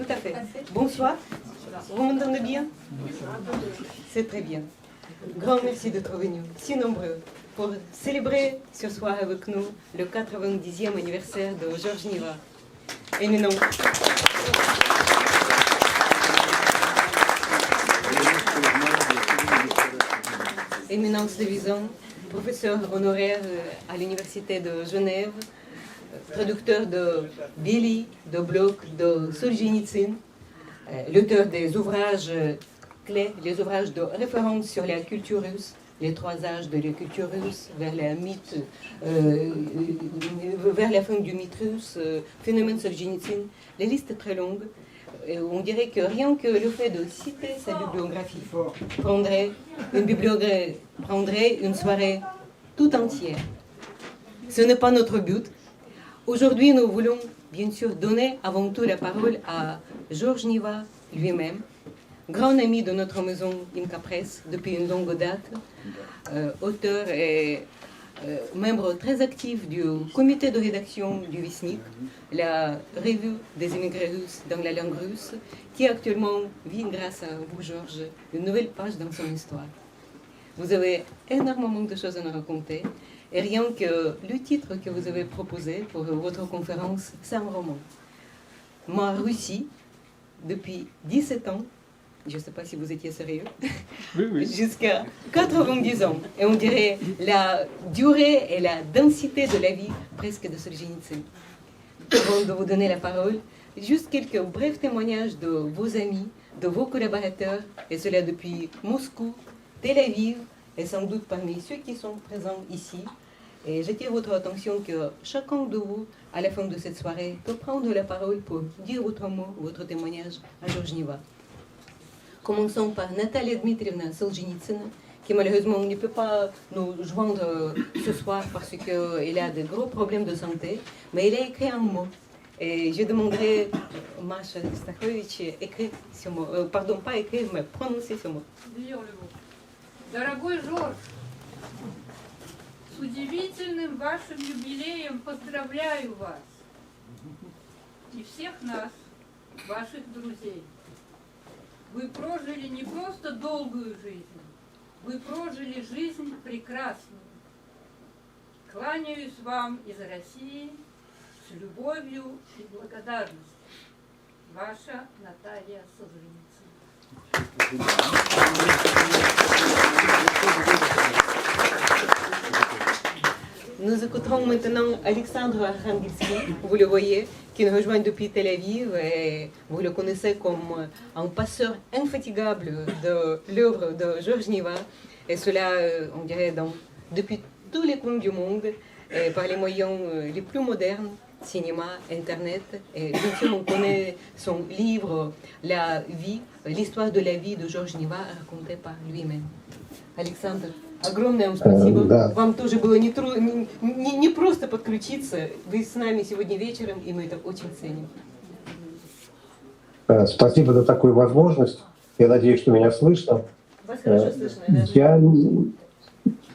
tout à fait. Bonsoir. Vous m'entendez bien? C'est très bien. Grand merci d'être venus, si nombreux, pour célébrer ce soir avec nous le 90e anniversaire de Georges Niva. Éminence de Vison, professeur honoraire à l'Université de Genève, traducteur de Béli, de Bloch, de Solzhenitsyn, l'auteur des ouvrages clés, les ouvrages de référence sur la culture russe, les trois âges de la culture russe, vers la fin du mythe russe, phénomène Solzhenitsyn. La liste est très longue. On dirait que rien que le fait de citer sa bibliographie prendrait une soirée tout entière. Ce n'est pas notre but. Aujourd'hui, nous voulons bien sûr donner avant tout la parole à Georges Niva lui-même, grand ami de notre maison Imka Press depuis une longue date, auteur et membre très actif du comité de rédaction du Vestnik, la revue des immigrés russes dans la langue russe, qui actuellement vit grâce à vous, Georges, une nouvelle page dans son histoire. Vous avez énormément de choses à nous raconter, et rien que le titre que vous avez proposé pour votre conférence, c'est un roman. Moi, Russie, depuis 17 ans, je ne sais pas si vous étiez sérieux, oui. Jusqu'à 90 ans. Et on dirait la durée et la densité de la vie presque de Solzhenitsyn. Avant de vous donner la parole, juste quelques brefs témoignages de vos amis, de vos collaborateurs, et cela depuis Moscou, Tel Aviv, et sans doute parmi ceux qui sont présents ici. Et j'attire votre attention que chacun de vous, à la fin de cette soirée, peut prendre la parole pour dire votre mot, votre témoignage à Georges Niva. Commençons par Natalia Dmitrievna Solzhenitsyn, qui malheureusement ne peut pas nous joindre ce soir parce qu'elle a de gros problèmes de santé, mais elle a écrit un mot. Et je demanderai à Masha Stachovich écrire ce mot, pardon, pas écrire, mais prononcer ce mot. Дорогой Жорж, с удивительным вашим юбилеем поздравляю вас и всех нас, ваших друзей. Вы прожили не просто долгую жизнь, вы прожили жизнь прекрасную. Кланяюсь вам из России с любовью и благодарностью. Ваша Наталья Солженицына. Nous écouterons maintenant Alexandre Arkhangelsky, vous le voyez, qui nous rejoint depuis Tel Aviv, et vous le connaissez comme un passeur infatigable de l'œuvre de Georges Niva, et cela, on dirait, depuis tous les coins du monde, et par les moyens les plus modernes, cinéma, Internet, et bien sûr on connaît son livre La vie, l'histoire de la vie de Georges Niva, racontée par lui-même. Alexandre, огромное вам спасибо. Да. Вам тоже было не просто подключиться. Вы с нами сегодня вечером, и мы это очень ценим. Спасибо за такую возможность. Я надеюсь, что меня слышно. Вас хорошо слышно, да? Я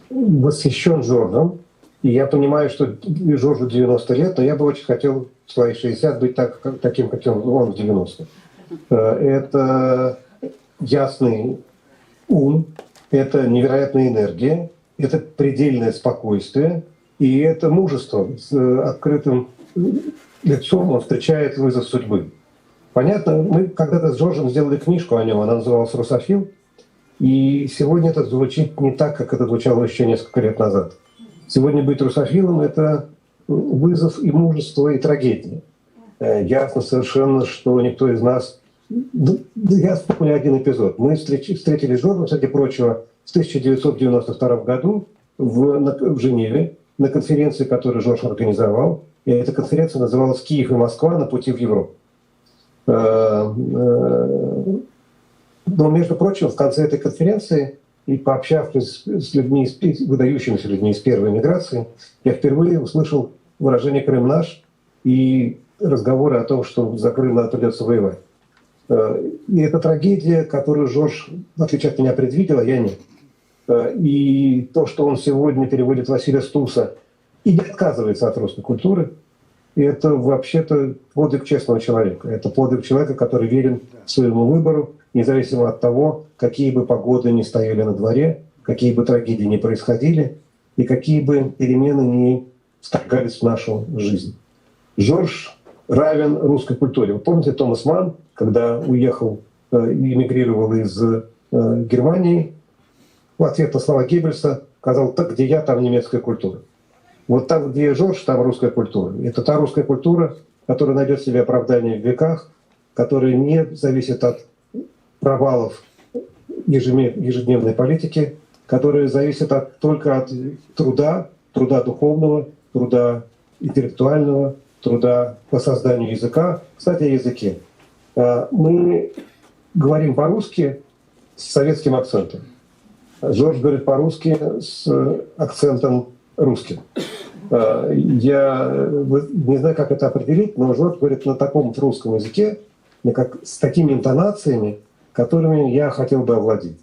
восхищен Жоржем. И я понимаю, что Жоржу 90 лет, но я бы очень хотел в свои 60 быть таким, как он в 90. Это ясный ум, это невероятная энергия, это предельное спокойствие, и это мужество. С открытым лицом он встречает вызов судьбы. Понятно, мы когда-то с Жоржем сделали книжку о нем, она называлась «Русофил», и сегодня это звучит не так, как это звучало еще несколько лет назад. Сегодня быть русофилом — это вызов и мужество, и трагедия. Ясно совершенно, что никто из нас... Я вспомню один эпизод. Мы встретили Жоржа, кстати прочего, в 1992 году в Женеве на конференции, которую Жорж организовал. И эта конференция называлась «Киев и Москва на пути в Европу». Но, между прочим, в конце этой конференции, и пообщавшись с людьми, выдающимися людьми из первой миграции, я впервые услышал выражение «Крым наш» и разговоры о том, что за Крым надо придется воевать. И это трагедия, которую Жорж, в отличие от меня, предвидел, а я нет. И то, что он сегодня переводит Василия Стуса и не отказывается от русской культуры, И это вообще-то подвиг честного человека. Это подвиг человека, который верен своему выбору, независимо от того, какие бы погоды ни стояли на дворе, какие бы трагедии ни происходили и какие бы перемены ни вторгались в нашу жизнь. Жорж равен русской культуре. Вы помните Томас Манн, когда уехал и эмигрировал из Германии, в ответ на слова Геббельса сказал: «Так, где я, там немецкая культура». Вот там, где Жорж, там русская культура. Это та русская культура, которая найдет себе оправдание в веках, которая не зависит от провалов ежедневной политики, которая зависит только от труда духовного, труда интеллектуального, труда по созданию языка. Кстати, о языке. Мы говорим по-русски с советским акцентом. Жорж говорит по-русски с акцентом русским. Я не знаю, как это определить, но Жорж говорит на таком русском языке, с такими интонациями, которыми я хотел бы овладеть.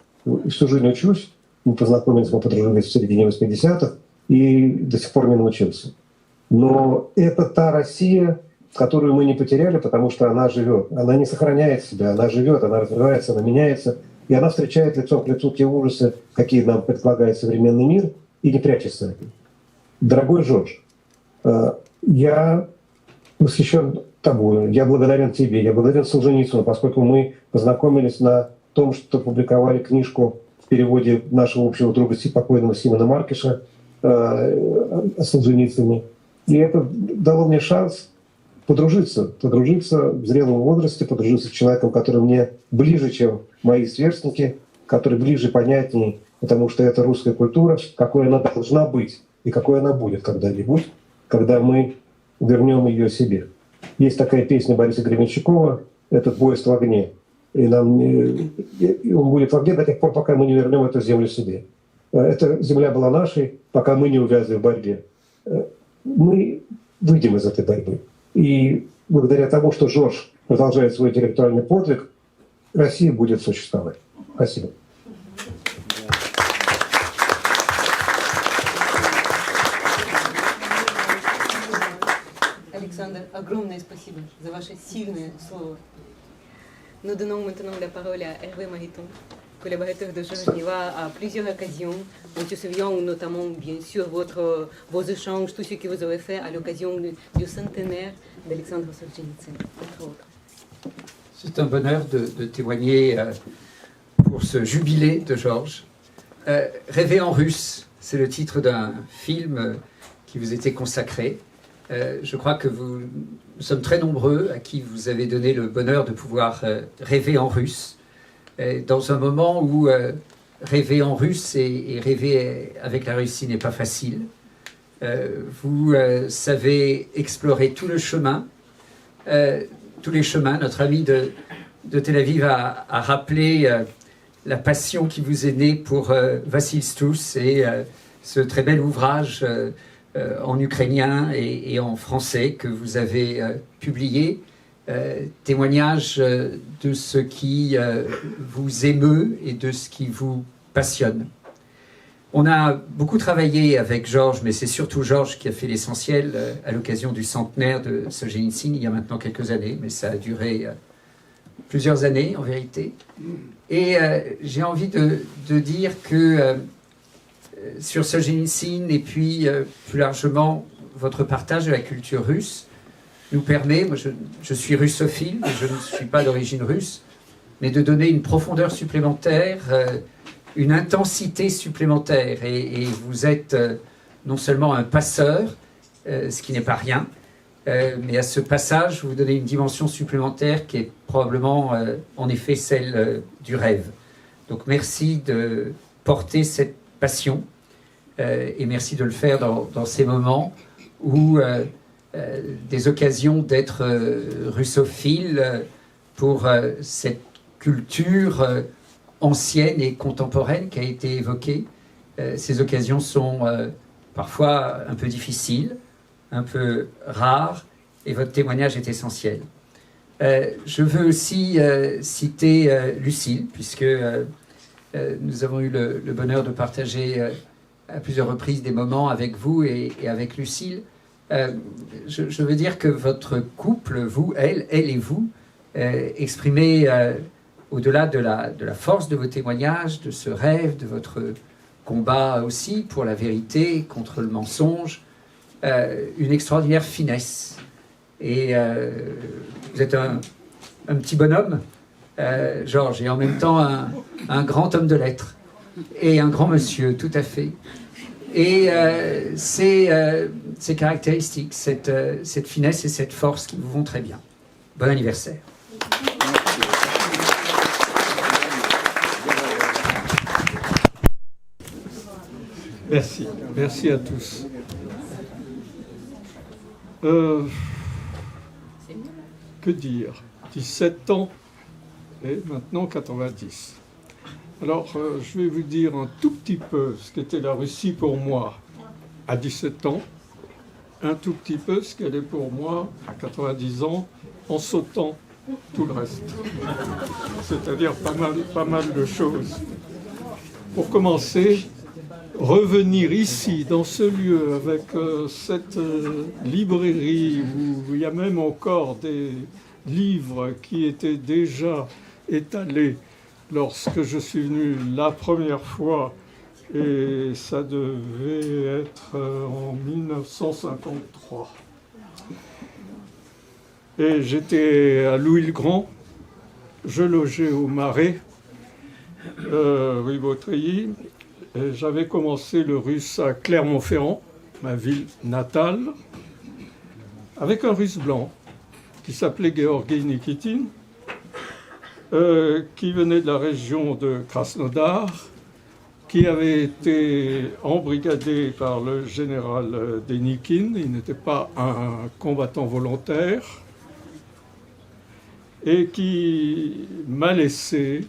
Всю жизнь учусь, мы познакомились, мы подружились в середине 80-х, и до сих пор не научился. Но это та Россия, которую мы не потеряли, потому что она живет. Она не сохраняет себя, она живет, она развивается, она меняется, и она встречает лицом к лицу те ужасы, какие нам предлагает современный мир, и не прячется от них. Дорогой Жорж, я восхищен тобой, я благодарен тебе, я благодарен Солженицыну, поскольку мы познакомились на том, что публиковали книжку в переводе нашего общего друга покойного Симона Маркиша о Солженицыне. И это дало мне шанс подружиться в зрелом возрасте, подружиться с человеком, который мне ближе, чем мои сверстники, который ближе, понятнее, потому что это русская культура, какой она должна быть и какой она будет когда-нибудь, когда мы вернем ее себе. Есть такая песня Бориса Гременщикова «Этот поезд в огне». И он будет в огне до тех пор, пока мы не вернем эту землю себе. Эта земля была нашей, пока мы не увязли в борьбе. Мы выйдем из этой борьбы. И благодаря тому, что Жорж продолжает свой интеллектуальный подвиг, Россия будет существовать. Спасибо. Александр, огромное спасибо за ваше сильное слово. Nous donnons maintenant la parole à Hervé Mariton, collaborateur de Georges Niva à plusieurs occasions. Nous nous souvenons notamment, bien sûr, vos échanges, tout ce que vous avez fait à l'occasion du centenaire d'Alexandre Solzhenitsyn, entre autres. C'est un bonheur de témoigner pour ce jubilé de Georges. Rêver en russe, c'est le titre d'un film qui vous était consacré. Je crois que nous sommes très nombreux à qui vous avez donné le bonheur de pouvoir rêver en russe, dans un moment où rêver en russe et rêver avec la Russie n'est pas facile. Vous savez explorer tout le chemin, tous les chemins. Notre ami de Tel Aviv a rappelé la passion qui vous est née pour Vassil Stouss et ce très bel ouvrage en ukrainien et en français que vous avez publié, témoignage de ce qui vous émeut et de ce qui vous passionne. On a beaucoup travaillé avec Georges, mais c'est surtout Georges qui a fait l'essentiel à l'occasion du centenaire de Solzhenitsyn, il y a maintenant quelques années, mais ça a duré plusieurs années en vérité. Et j'ai envie de dire que sur Solzhenitsyn et puis plus largement votre partage de la culture russe nous permet, moi je suis russophile, mais je ne suis pas d'origine russe, mais de donner une profondeur supplémentaire, une intensité supplémentaire. Et vous êtes non seulement un passeur, ce qui n'est pas rien, mais à ce passage, vous donnez une dimension supplémentaire qui est probablement en effet celle du rêve. Donc merci de porter cette passion et merci de le faire dans ces moments où des occasions d'être russophile pour cette culture ancienne et contemporaine qui a été évoquée. Ces occasions sont parfois un peu difficiles, un peu rares, et votre témoignage est essentiel. Je veux aussi citer Lucille, puisque nous avons eu le bonheur de partager à plusieurs reprises des moments avec vous et avec Lucille. Je veux dire que votre couple, vous, elle et vous, exprimez, au-delà de la force de vos témoignages, de ce rêve, de votre combat aussi pour la vérité, contre le mensonge, une extraordinaire finesse. Et vous êtes un petit bonhomme, Georges, et en même temps un grand homme de lettres, et un grand monsieur, tout à fait. Et ces caractéristiques, cette finesse et cette force qui vous vont très bien. Bon anniversaire. Merci. Merci à tous. Que dire 17 ans et maintenant 90. Alors, je vais vous dire un tout petit peu ce qu'était la Russie pour moi à 17 ans, un tout petit peu ce qu'elle est pour moi à 90 ans, en sautant tout le reste. C'est-à-dire pas mal de choses. Pour commencer, revenir ici, dans ce lieu, avec cette librairie où il y a même encore des livres qui étaient déjà étalés lorsque je suis venu la première fois, et ça devait être en 1953. Et j'étais à Louis-le-Grand, je logeais au Marais, rue Beautreilly, et j'avais commencé le russe à Clermont-Ferrand, ma ville natale, avec un russe blanc qui s'appelait Georgi Nikitin, qui venait de la région de Krasnodar, qui avait été embrigadé par le général Denikin. Il n'était pas un combattant volontaire, et qui m'a laissé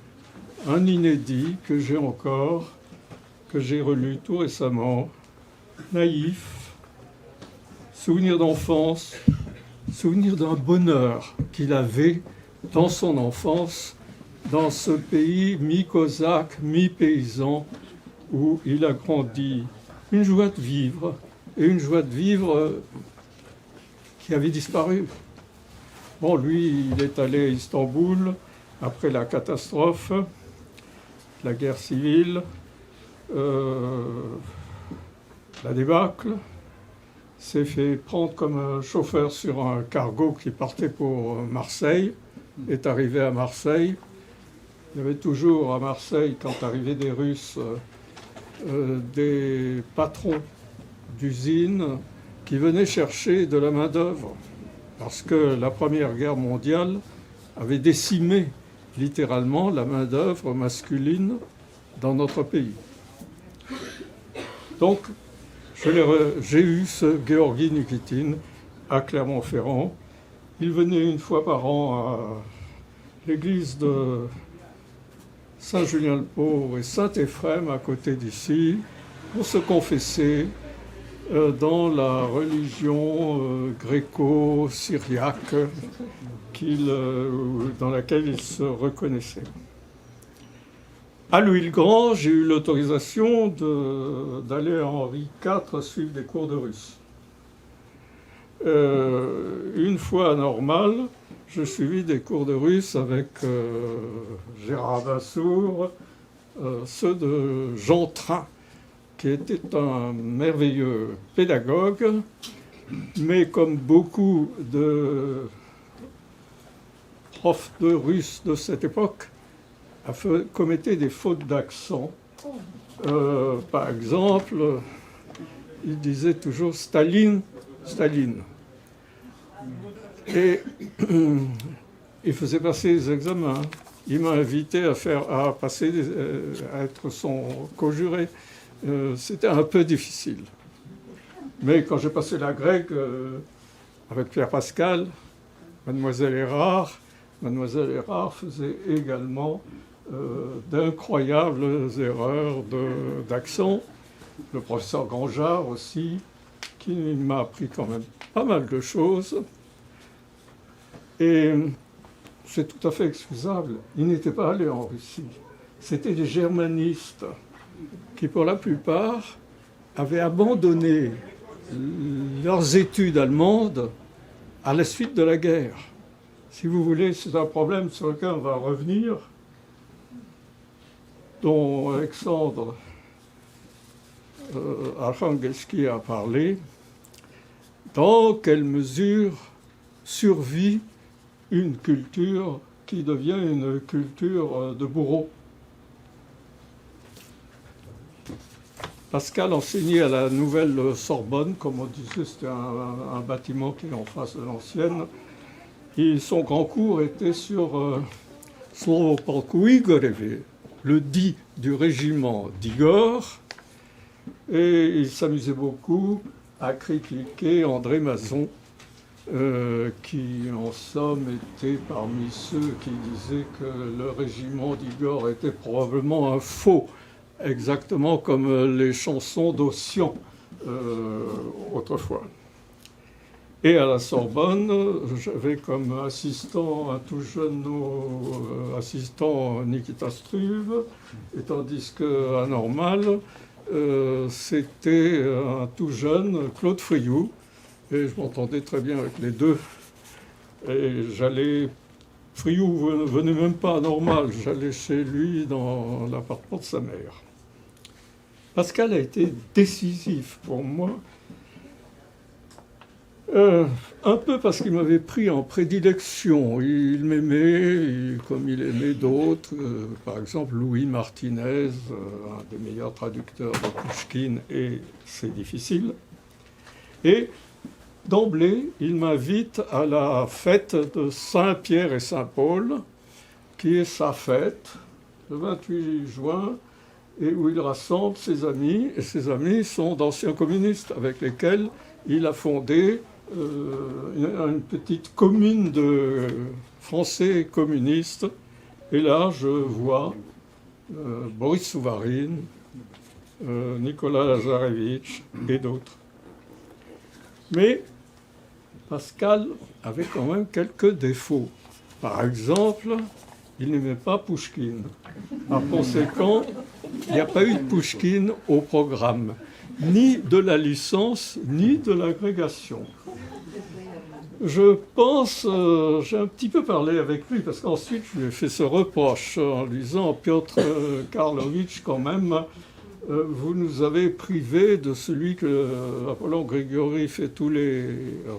un inédit que j'ai encore, que j'ai relu tout récemment, naïf, souvenir d'enfance, souvenir d'un bonheur qu'il avait dans son enfance, dans ce pays mi-cosaque, mi-paysan, où il a grandi. Une joie de vivre, et une joie de vivre qui avait disparu. Bon, lui, il est allé à Istanbul après la catastrophe, la guerre civile, la débâcle, s'est fait prendre comme un chauffeur sur un cargo qui partait pour Marseille, est arrivé à Marseille. Il y avait toujours à Marseille, quand arrivaient des Russes, des patrons d'usines qui venaient chercher de la main-d'œuvre, parce que la Première Guerre mondiale avait décimé littéralement la main-d'œuvre masculine dans notre pays. Donc, j'ai eu ce Georgi Nikitin à Clermont-Ferrand. Il venait une fois par an à l'église de Saint-Julien-le-Pauvre et Saint-Éphrem, à côté d'ici, pour se confesser dans la religion gréco-syriaque dans laquelle il se reconnaissait. À Louis-le-Grand, j'ai eu l'autorisation d'aller à Henri IV suivre des cours de russe. Une fois normal, je suivis des cours de russe avec Gérard Bassour, ceux de Jean Train, qui était un merveilleux pédagogue, mais comme beaucoup de profs de russe de cette époque, commettait des fautes d'accent. Par exemple, il disait toujours Staline, Staline. Et il faisait passer les examens. Il m'a invité à être son co-juré. C'était un peu difficile. Mais quand j'ai passé la grecque avec Pierre Pascal, Mademoiselle Erard faisait également d'incroyables erreurs d'accent. Le professeur Grangeard aussi, qui m'a appris quand même pas mal de choses. Et c'est tout à fait excusable. Il n'était pas allé en Russie. C'était des germanistes qui, pour la plupart, avaient abandonné leurs études allemandes à la suite de la guerre. Si vous voulez, c'est un problème sur lequel on va revenir, dont Alexandre Archangelski a parlé. Dans quelle mesure survit une culture qui devient une culture de bourreau? Pascal enseignait à la nouvelle Sorbonne, comme on disait, c'était un bâtiment qui est en face de l'ancienne. Et son grand cours était sur Slovo polku Igorevi, le dit du régiment d'Igor. Et il s'amusait beaucoup à critiquer André Mazon, qui en somme était parmi ceux qui disaient que le régiment d'Igor était probablement un faux, exactement comme les chansons d'Ossian autrefois. Et à la Sorbonne, j'avais comme assistant un tout jeune assistant Nikita Struve, et tandis qu'à Normal, c'était un tout jeune Claude Friou, et je m'entendais très bien avec les deux. Et Friou ne venait même pas à Normal, j'allais chez lui dans l'appartement de sa mère. Pascal a été décisif pour moi, un peu parce qu'il m'avait pris en prédilection. Il m'aimait comme il aimait d'autres, par exemple Louis Martinez, un des meilleurs traducteurs de Pouchkine, et c'est difficile. Et d'emblée, il m'invite à la fête de Saint-Pierre et Saint-Paul, qui est sa fête, le 28 juin, et où il rassemble ses amis, et ses amis sont d'anciens communistes avec lesquels il a fondé une petite commune de Français communistes. Et là, je vois Boris Souvarine, Nicolas Lazarevitch et d'autres. Mais Pascal avait quand même quelques défauts. Par exemple, il n'aimait pas Pouchkine. Par conséquent, il n'y a pas eu de Pouchkine au programme, ni de la licence, ni de l'agrégation. Je pense, j'ai un petit peu parlé avec lui, parce qu'ensuite je lui ai fait ce reproche en lui disant « Piotr Karlovitch, quand même, vous nous avez privés de celui que Apollon Grigoriev et tous les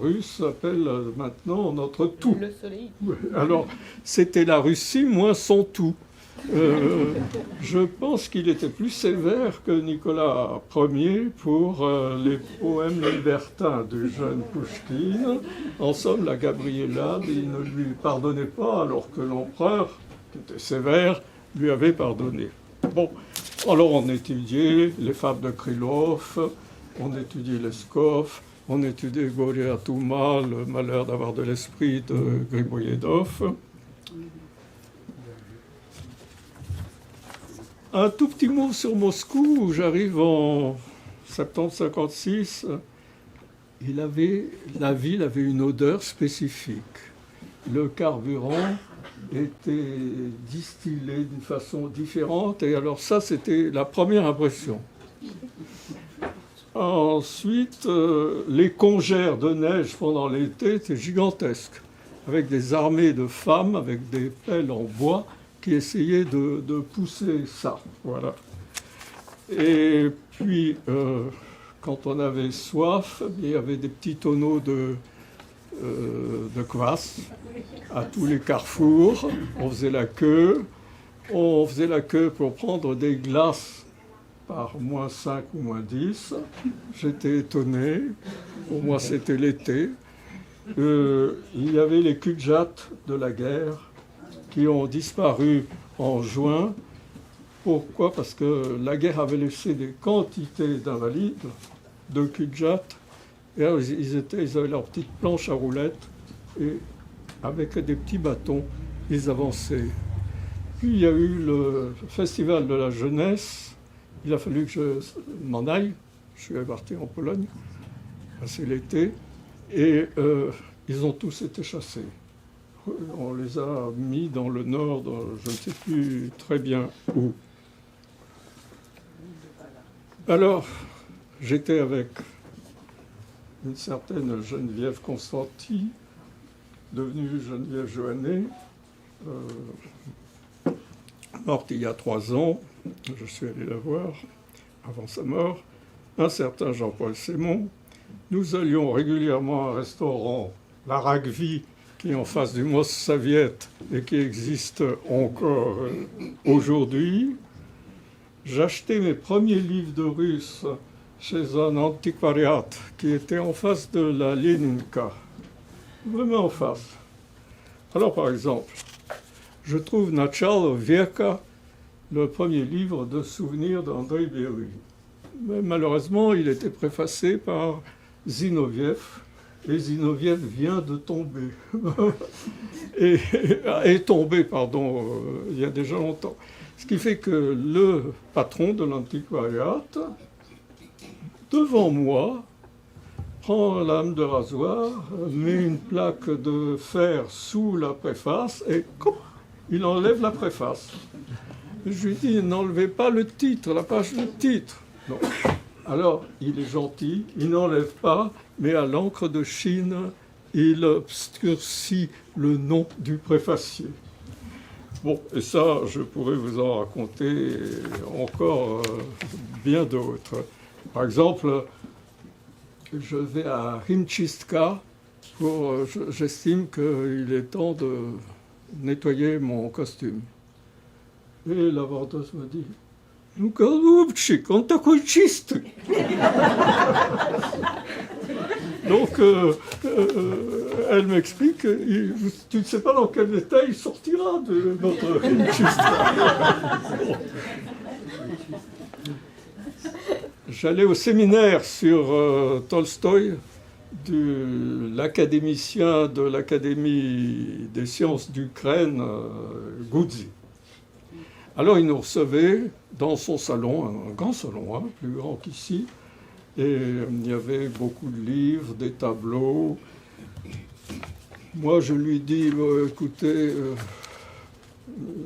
Russes appellent maintenant notre tout. » Le soleil. Alors, c'était la Russie moins son tout. Je pense qu'il était plus sévère que Nicolas Ier pour les poèmes libertins du jeune Pouchkine. En somme, la Gabriella, il ne lui pardonnait pas, alors que l'empereur, qui était sévère, lui avait pardonné. Bon, alors on étudiait les fables de Krylov, on étudiait Leskov, on étudiait Goria Touma, le malheur d'avoir de l'esprit de Griboyedov. Un tout petit mot sur Moscou, où j'arrive en septembre 56. La ville avait une odeur spécifique. Le carburant était distillé d'une façon différente, et alors ça, c'était la première impression. Ensuite, les congères de neige pendant l'été étaient gigantesques, avec des armées de femmes, avec des pelles en bois, qui essayaient de pousser ça. Voilà. Et puis, quand on avait soif, il y avait des petits tonneaux de kvass à tous les carrefours. On faisait la queue. On faisait la queue pour prendre des glaces par -5 ou -10. J'étais étonné. Pour moi, c'était l'été. Il y avait les Kudjats de la guerre qui ont disparu en juin. Pourquoi? Parce que la guerre avait laissé des quantités d'invalides, de Kudjats, et alors ils avaient leur petite planche à roulettes, et avec des petits bâtons, ils avançaient. Puis il y a eu le festival de la jeunesse. Il a fallu que je m'en aille. Je suis parti en Pologne, c'est l'été, et ils ont tous été chassés. On les a mis dans le nord, je ne sais plus très bien où. Alors, j'étais avec une certaine Geneviève Constanti, devenue Geneviève Joannet, morte il y a 3 ans. Je suis allé la voir avant sa mort. Un certain Jean-Paul Sémon. Nous allions régulièrement à un restaurant, la Ragvi, qui est en face du Mosssoviet et qui existe encore aujourd'hui. J'achetais mes premiers livres de russe chez un antiquariat qui était en face de la Leninka, vraiment en face. Alors, par exemple, je trouve Nachalo Veka, le premier livre de souvenirs d'André Berry. Mais malheureusement, il était préfacé par Zinoviev, et Zinoviev vient de tomber. est tombé, pardon, il y a déjà longtemps. Ce qui fait que le patron de l'antiquariat, devant moi, prend la lame de rasoir, met une plaque de fer sous la préface et il enlève la préface. Je lui dis, n'enlevez pas le titre, la page de titre. Non. Alors, il est gentil, il n'enlève pas, mais à l'encre de Chine, il obscurcit le nom du préfacier. Bon, et ça, je pourrais vous en raconter encore bien d'autres. Par exemple, je vais à Himchistka j'estime qu'il est temps de nettoyer mon costume. Et la vendeuse me dit, «Ну, голубчик, он такой чистый!» Donc, elle m'explique, tu ne sais pas dans quel état il sortira de notre Himchistka. J'allais au séminaire sur Tolstoï, de l'académicien de l'Académie des sciences d'Ukraine, Goudzi. Alors il nous recevait dans son salon, un grand salon, plus grand qu'ici, et il y avait beaucoup de livres, des tableaux. Moi je lui dis, écoutez,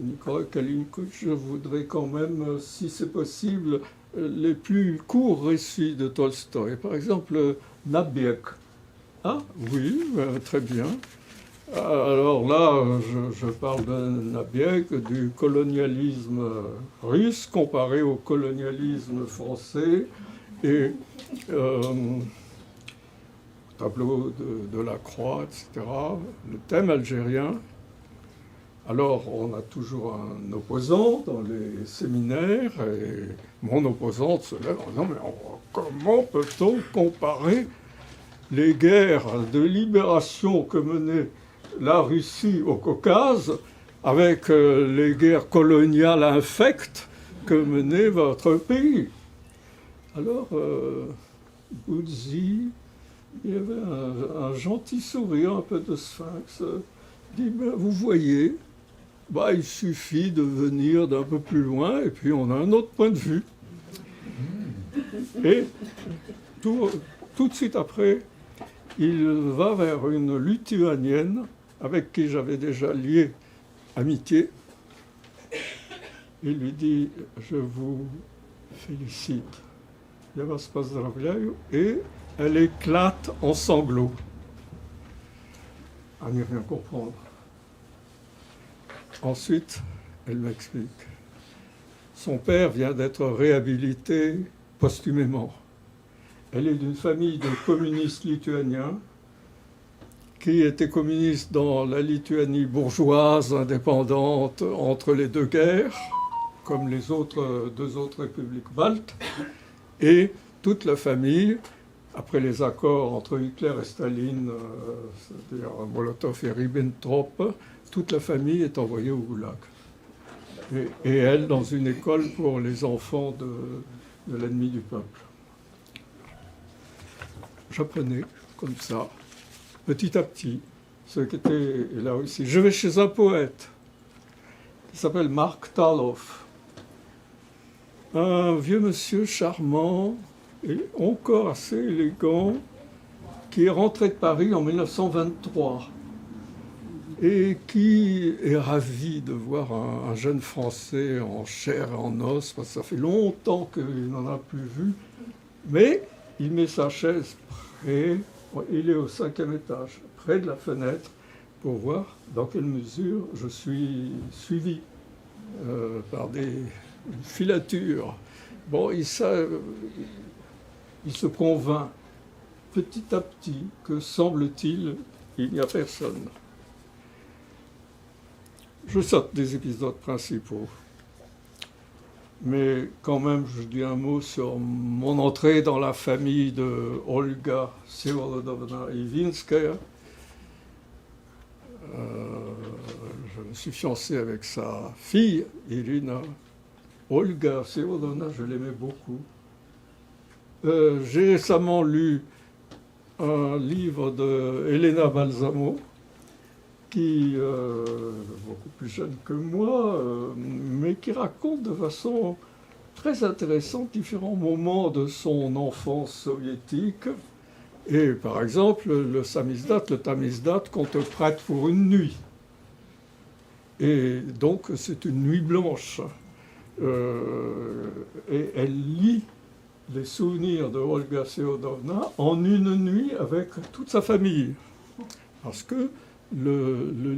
Nicolas Kalinkovitch, je voudrais quand même, si c'est possible, les plus courts récits de Tolstoï. Par exemple, Nabiek. Ah, oui, très bien. Alors là, je parle de Nabiek, du colonialisme russe comparé au colonialisme français et tableau de la Croix, etc. Le thème algérien. Alors, on a toujours un opposant dans les séminaires, et mon opposante se lève en disant, mais comment peut-on comparer les guerres de libération que menait la Russie au Caucase avec les guerres coloniales infectes que menait votre pays? Alors, Goudzi, il y avait un gentil sourire, un peu de sphinx, dit, ben, vous voyez, bah, il suffit de venir d'un peu plus loin et puis on a un autre point de vue. Et tout de suite après, il va vers une Lituanienne avec qui j'avais déjà lié amitié. Il lui dit, je vous félicite. Я вас поздравляю, et elle éclate en sanglots. À n'y rien comprendre. Ensuite, elle m'explique. Son père vient d'être réhabilité posthumément. Elle est d'une famille de communistes lituaniens qui étaient communistes dans la Lituanie bourgeoise, indépendante, entre les deux guerres, comme les deux autres républiques baltes. Et toute la famille, après les accords entre Hitler et Staline, c'est-à-dire Molotov et Ribbentrop, toute la famille est envoyée au Goulag. Et elle, dans une école pour les enfants de l'ennemi du peuple. J'apprenais comme ça, petit à petit, ce qu'était la Russie. Je vais chez un poète qui s'appelle Mark Taloff. Un vieux monsieur charmant et encore assez élégant qui est rentré de Paris en 1923. Et qui est ravi de voir un jeune Français en chair et en os, parce que ça fait longtemps qu'il n'en a plus vu. Mais il met sa chaise Et il est au 5e étage, près de la fenêtre, pour voir dans quelle mesure je suis suivi par des filatures. Bon, il se convainc petit à petit que, semble-t-il, il n'y a personne. Je saute des épisodes principaux. Mais quand même, je dis un mot sur mon entrée dans la famille de Olga Vsevolodovna Ivinskaya. Je me suis fiancé avec sa fille, Irina. Olga Vsevolodovna, je l'aimais beaucoup. J'ai récemment lu un livre de Elena Balsamo, qui est beaucoup plus jeune que moi, mais qui raconte de façon très intéressante différents moments de son enfance soviétique. Et par exemple, le tamizdat qu'on te prête pour une nuit. Et donc, c'est une nuit blanche. Et elle lit les souvenirs de Olga Vsevolodovna en une nuit avec toute sa famille. Parce que le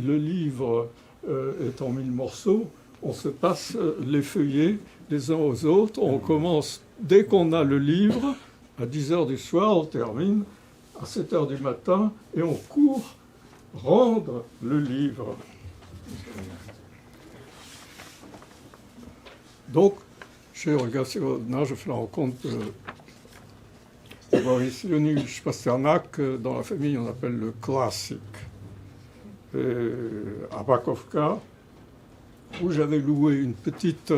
livre est en 1000 morceaux, on se passe les feuillets les uns aux autres, on commence dès qu'on a le livre, à 10h du soir, on termine à 7h du matin, et on court rendre le livre. Donc, chez Olga Vsevolodovna, je fais la rencontre de Boris Leonidovich Pasternak, dans la famille on appelle le classique. À Bakovka, où j'avais loué une petite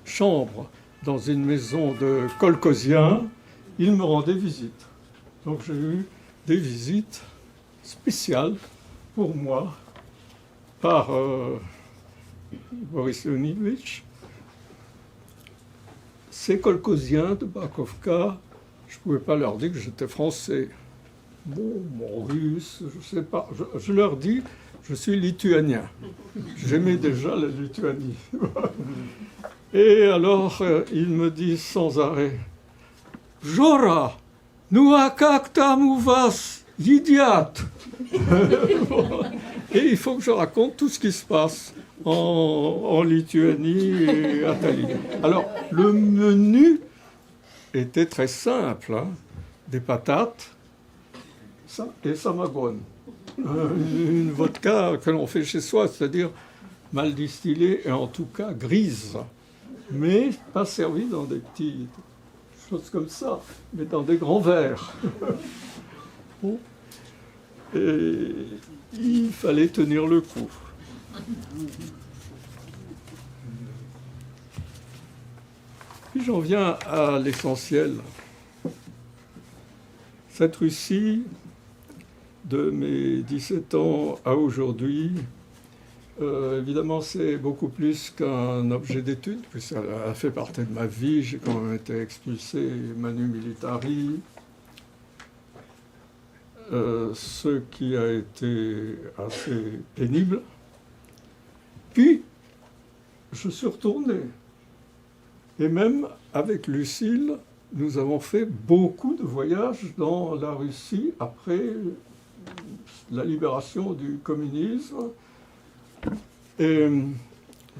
chambre dans une maison de kolkhoziens, il me rendait visite. Donc j'ai eu des visites spéciales pour moi par Boris Leonidovich. Ces kolkhoziens de Bakovka, je ne pouvais pas leur dire que j'étais français. Bon, mon russe, je ne sais pas. Je leur dis, je suis lituanien. J'aimais déjà la Lituanie. Et alors, ils me disent sans arrêt, Jora, nu a kak tam u vas, idiot. Et il faut que je raconte tout ce qui se passe en Lituanie et à Tallinn. Alors, le menu était très simple, hein. Des patates et samagone. Une vodka que l'on fait chez soi, c'est-à-dire mal distillée et en tout cas grise, mais pas servie dans des petites choses comme ça, mais dans des grands verres. Bon. Et il fallait tenir le coup. Puis j'en viens à l'essentiel. Cette Russie, de mes 17 ans à aujourd'hui, évidemment, c'est beaucoup plus qu'un objet d'étude, puisque ça a fait partie de ma vie. J'ai quand même été expulsé manu militari, ce qui a été assez pénible. Puis, je suis retourné. Et même avec Lucille, nous avons fait beaucoup de voyages dans la Russie après la libération du communisme. Et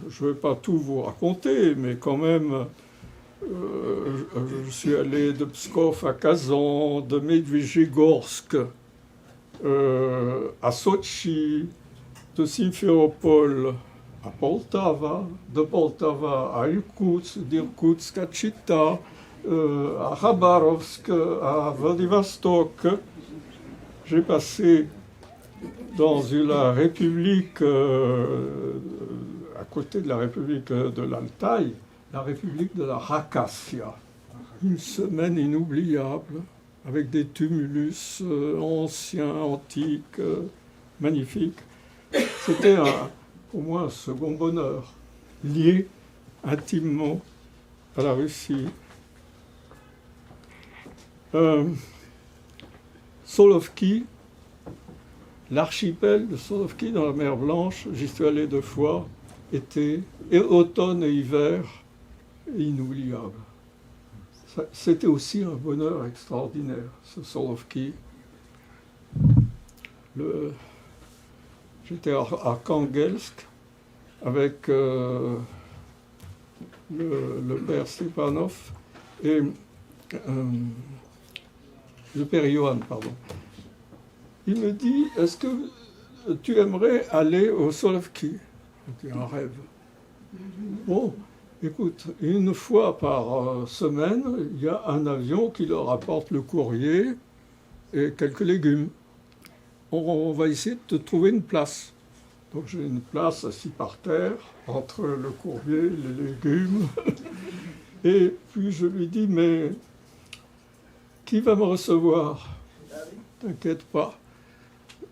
je ne vais pas tout vous raconter, mais quand même, je suis allé de Pskov à Kazan, de Medvedjegorsk à Sochi, de Simferopol à Poltava, de Poltava à Irkoutsk, d'Irkoutsk à Chita, à Khabarovsk, à Vladivostok. J'ai passé dans la République, à côté de la République de l'Altaï, la République de la Khakassia. Une semaine inoubliable, avec des tumulus anciens, antiques, magnifiques. C'était pour moi un second bonheur, lié intimement à la Russie. Solovki, l'archipel de Solovki dans la mer Blanche, j'y suis allé 2 fois, été, et automne et hiver, inoubliable. C'était aussi un bonheur extraordinaire, ce Solovki. J'étais à Arkhangelsk avec le père Stepanov et le père Johan, pardon. Il me dit, est-ce que tu aimerais aller au Solovki? C'était un rêve. Bon, écoute, une fois par semaine, il y a un avion qui leur apporte le courrier et quelques légumes. On va essayer de te trouver une place. Donc j'ai une place assis par terre, entre le courrier et les légumes. Et puis je lui dis, mais qui va me recevoir? T'inquiète pas.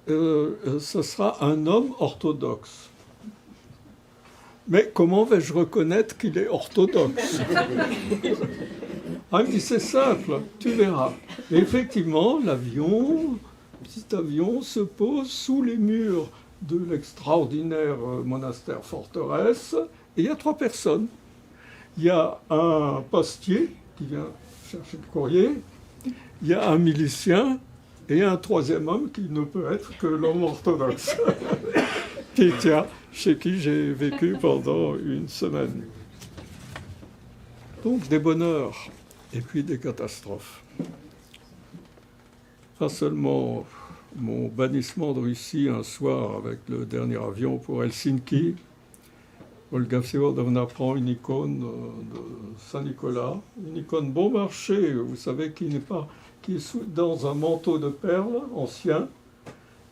Ce sera un homme orthodoxe. Mais comment vais-je reconnaître qu'il est orthodoxe? Ah, il me dit, c'est simple, tu verras. Et effectivement, l'avion, petit avion, se pose sous les murs de l'extraordinaire monastère forteresse, et il y a 3 personnes. Il y a un postier qui vient chercher le courrier, il y a un milicien, et un 3e homme qui ne peut être que l'homme orthodoxe, chez qui j'ai vécu pendant une semaine. Donc des bonheurs, et puis des catastrophes. Pas seulement mon bannissement de Russie un soir avec le dernier avion pour Helsinki. Olga Vsevolodovna prend une icône de Saint-Nicolas, une icône bon marché, vous savez, qui est dans un manteau de perles ancien,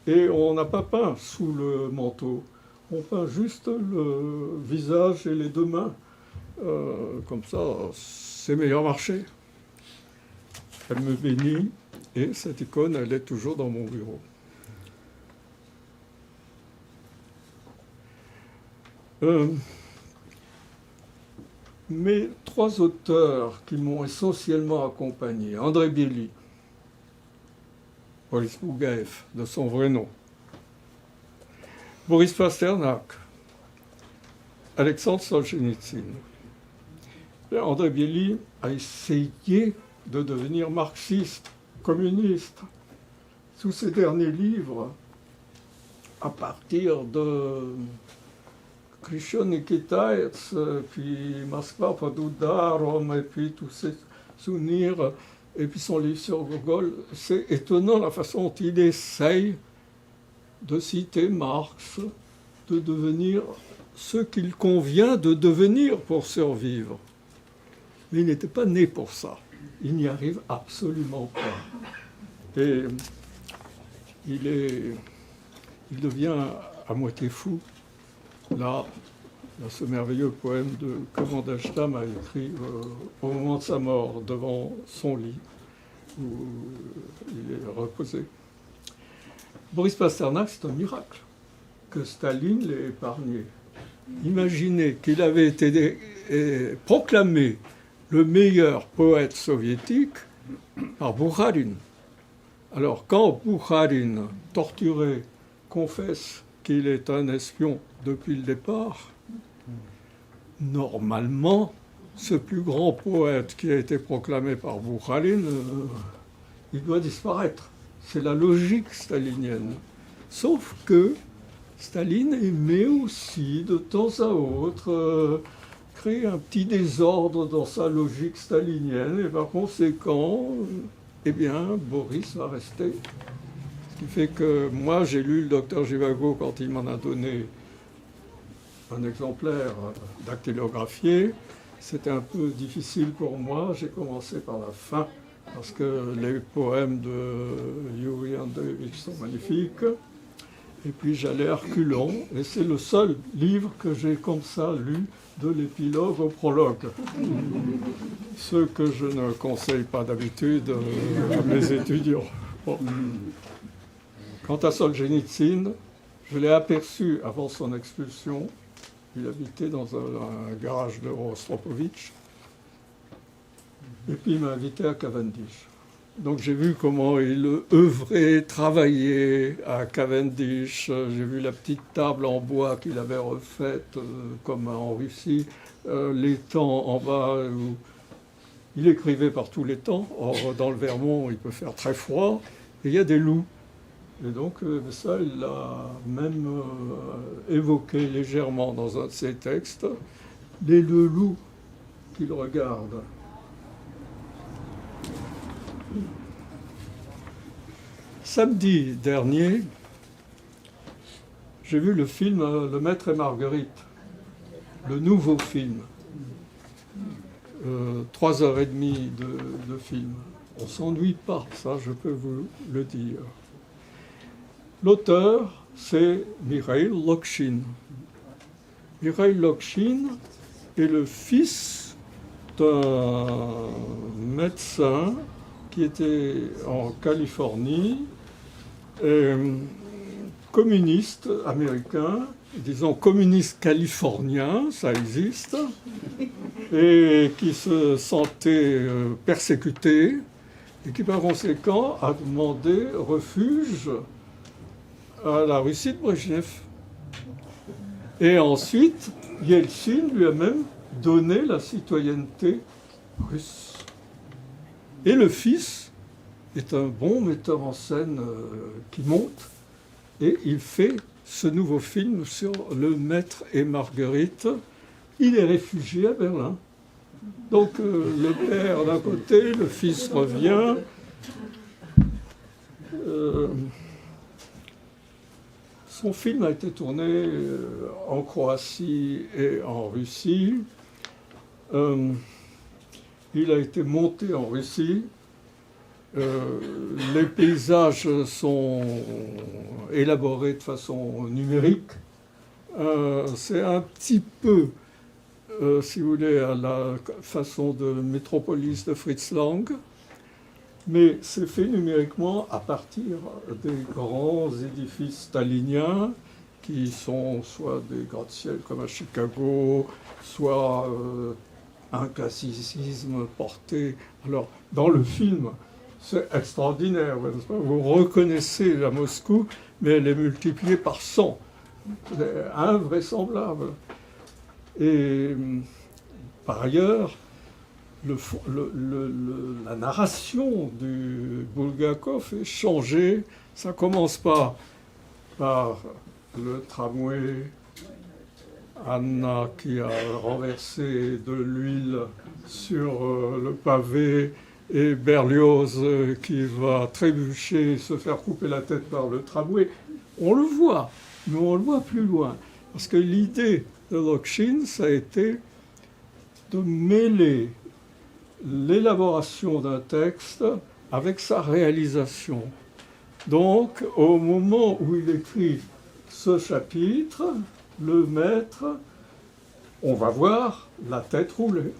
et on n'a pas peint sous le manteau. On peint juste le visage et les 2 mains. Comme ça, c'est meilleur marché. Elle me bénit. Et cette icône, elle est toujours dans mon bureau. Mes 3 auteurs qui m'ont essentiellement accompagné, André Biely, Boris Bougaev, de son vrai nom, Boris Pasternak, Alexandre Solzhenitsyn. André Biely a essayé de devenir marxiste, communiste. Sous ses derniers livres, à partir de Krishna Nikitaïts, puis Moskva Paduda, Rome, et puis tous ces souvenirs, et puis son livre sur Gogol, c'est étonnant la façon dont il essaye de citer Marx, de devenir ce qu'il convient de devenir pour survivre. Mais il n'était pas né pour ça. Il n'y arrive absolument pas. Et il devient à moitié fou. Là, il y a ce merveilleux poème que Mandelstam a écrit au moment de sa mort, devant son lit, où il est reposé. Boris Pasternak, c'est un miracle que Staline l'ait épargné. Imaginez qu'il avait été proclamé le meilleur poète soviétique par Boukharin. Alors, quand Boukharin, torturé, confesse qu'il est un espion depuis le départ, normalement, ce plus grand poète qui a été proclamé par Boukharin, il doit disparaître. C'est la logique stalinienne. Sauf que Staline aimait aussi, de temps à autre, créer un petit désordre dans sa logique stalinienne, et par conséquent, eh bien, Boris va rester. Ce qui fait que moi, j'ai lu le docteur Zhivago quand il m'en a donné un exemplaire dactylographié. C'était un peu difficile pour moi. J'ai commencé par la fin, parce que les poèmes de Yuri Andreevich sont magnifiques. Et puis j'allais à reculons, et c'est le seul livre que j'ai comme ça lu de l'épilogue au prologue. Ce que je ne conseille pas d'habitude à mes étudiants. Bon. Quant à Solzhenitsyn, je l'ai aperçu avant son expulsion. Il habitait dans un garage de Rostropovitch. Et puis il m'a invité à Cavendish. Donc j'ai vu comment il œuvrait, travaillait à Cavendish. J'ai vu la petite table en bois qu'il avait refaite, comme en Russie, l'étang en bas où Il écrivait par tous les temps. Or, dans le Vermont, il peut faire très froid, et il y a des loups. Et donc, ça, il l'a même évoqué légèrement dans un de ses textes. Les deux loups qu'il regarde. Samedi dernier, j'ai vu le film Le Maître et Marguerite, le nouveau film. 3h30 de film. On ne s'ennuie pas, ça je peux vous le dire. L'auteur, c'est Mikhail Lokshin. Mikhail Lokshin est le fils d'un médecin qui était en Californie, communiste américain, disons communiste californien, ça existe, et qui se sentait persécuté et qui par conséquent a demandé refuge à la Russie de Brejnev. Et ensuite, Yeltsin lui a même donné la citoyenneté russe. Et le fils est un bon metteur en scène qui monte, et il fait ce nouveau film sur le Maître et Marguerite. Il est réfugié à Berlin. Donc le père d'un côté, le fils revient. Son film a été tourné en Croatie et en Russie. Il a été monté en Russie. Les paysages sont élaborés de façon numérique. C'est un petit peu, si vous voulez, à la façon de Métropolis de Fritz Lang, mais c'est fait numériquement à partir des grands édifices staliniens qui sont soit des gratte-ciel comme à Chicago, soit un classicisme porté. Alors, dans le film, c'est extraordinaire, n'est-ce pas ? Vous reconnaissez la Moscou, mais elle est multipliée par 100. C'est invraisemblable. Et par ailleurs, la narration du Bulgakov est changée. Ça commence pas par le tramway, Anna qui a renversé de l'huile sur le pavé, et Berlioz qui va trébucher, se faire couper la tête par le tramway. On le voit, mais on le voit plus loin. Parce que l'idée de Lokshin, ça a été de mêler l'élaboration d'un texte avec sa réalisation. Donc, au moment où il écrit ce chapitre, le maître, on va voir la tête roulée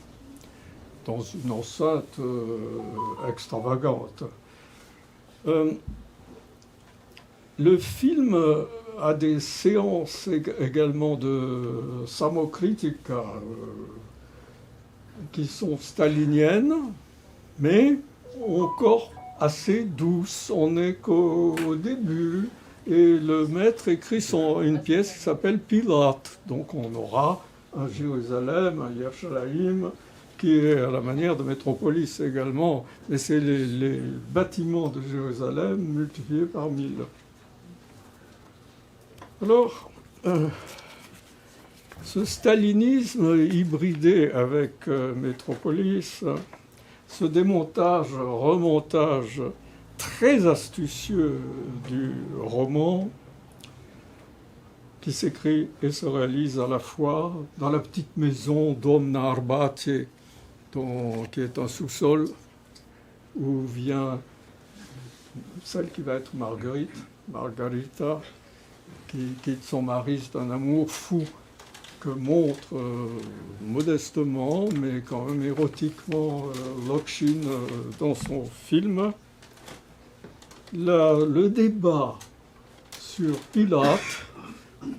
dans une enceinte extravagante. Le film a des séances également de samokritika qui sont staliniennes, mais encore assez douces. On n'est qu'au début, et le maître écrit une pièce qui s'appelle Pilate. Donc on aura un Jérusalem, un Yerushalayim, qui est à la manière de Métropolis également, mais c'est les bâtiments de Jérusalem multipliés par 1000. Alors, ce stalinisme hybridé avec Métropolis, ce démontage, remontage très astucieux du roman, qui s'écrit et se réalise à la fois dans la petite maison d'Om na Arbatie, qui est un sous-sol où vient celle qui va être Margarita, qui quitte son mari. C'est un amour fou que montre modestement, mais quand même érotiquement, Lokshin dans son film. Le débat sur Pilate,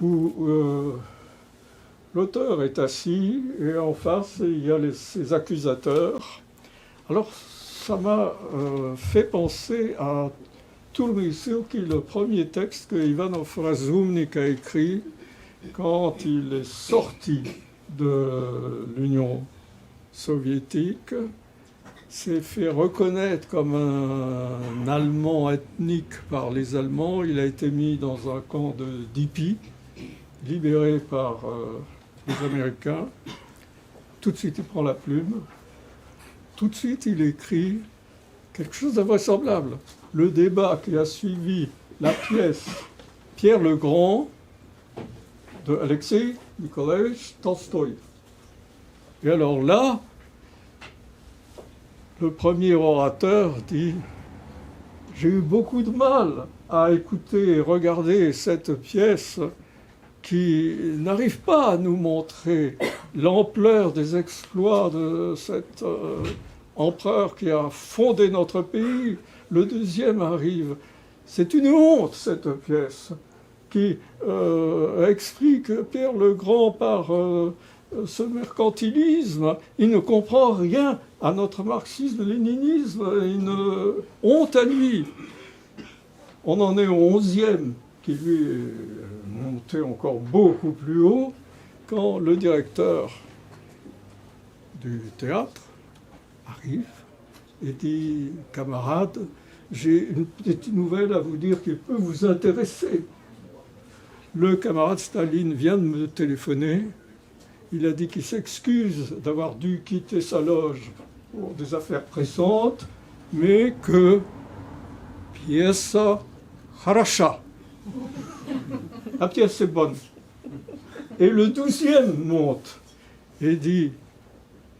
où l'auteur est assis et en face il y a ses accusateurs. Alors ça m'a fait penser à Tulmisil, qui est le premier texte que Ivanov Razumnik a écrit quand il est sorti de l'Union soviétique s'est fait reconnaître comme un Allemand ethnique par les Allemands. Il a été mis dans un camp de Dieppe, libéré par les Américains. Tout de suite, il prend la plume. Tout de suite, il écrit quelque chose d'invraisemblable. Le débat qui a suivi la pièce Pierre le Grand de Alexei Nikolaïevitch Tolstoï. Et alors là, le premier orateur dit « J'ai eu beaucoup de mal à écouter et regarder cette pièce qui n'arrive pas à nous montrer l'ampleur des exploits de cet empereur qui a fondé notre pays. Le deuxième arrive. C'est une honte, cette pièce, qui explique Pierre le Grand par ce mercantilisme. Il ne comprend rien à notre marxisme-léninisme, une honte à lui. On en est au 11e, qui lui est monté encore beaucoup plus haut, quand le directeur du théâtre arrive et dit « Camarade, j'ai une petite nouvelle à vous dire qui peut vous intéresser. Le camarade Staline vient de me téléphoner. Il a dit qu'il s'excuse d'avoir dû quitter sa loge pour des affaires pressantes, mais que pièce harasha. La pièce est bonne. Et le 12e monte et dit «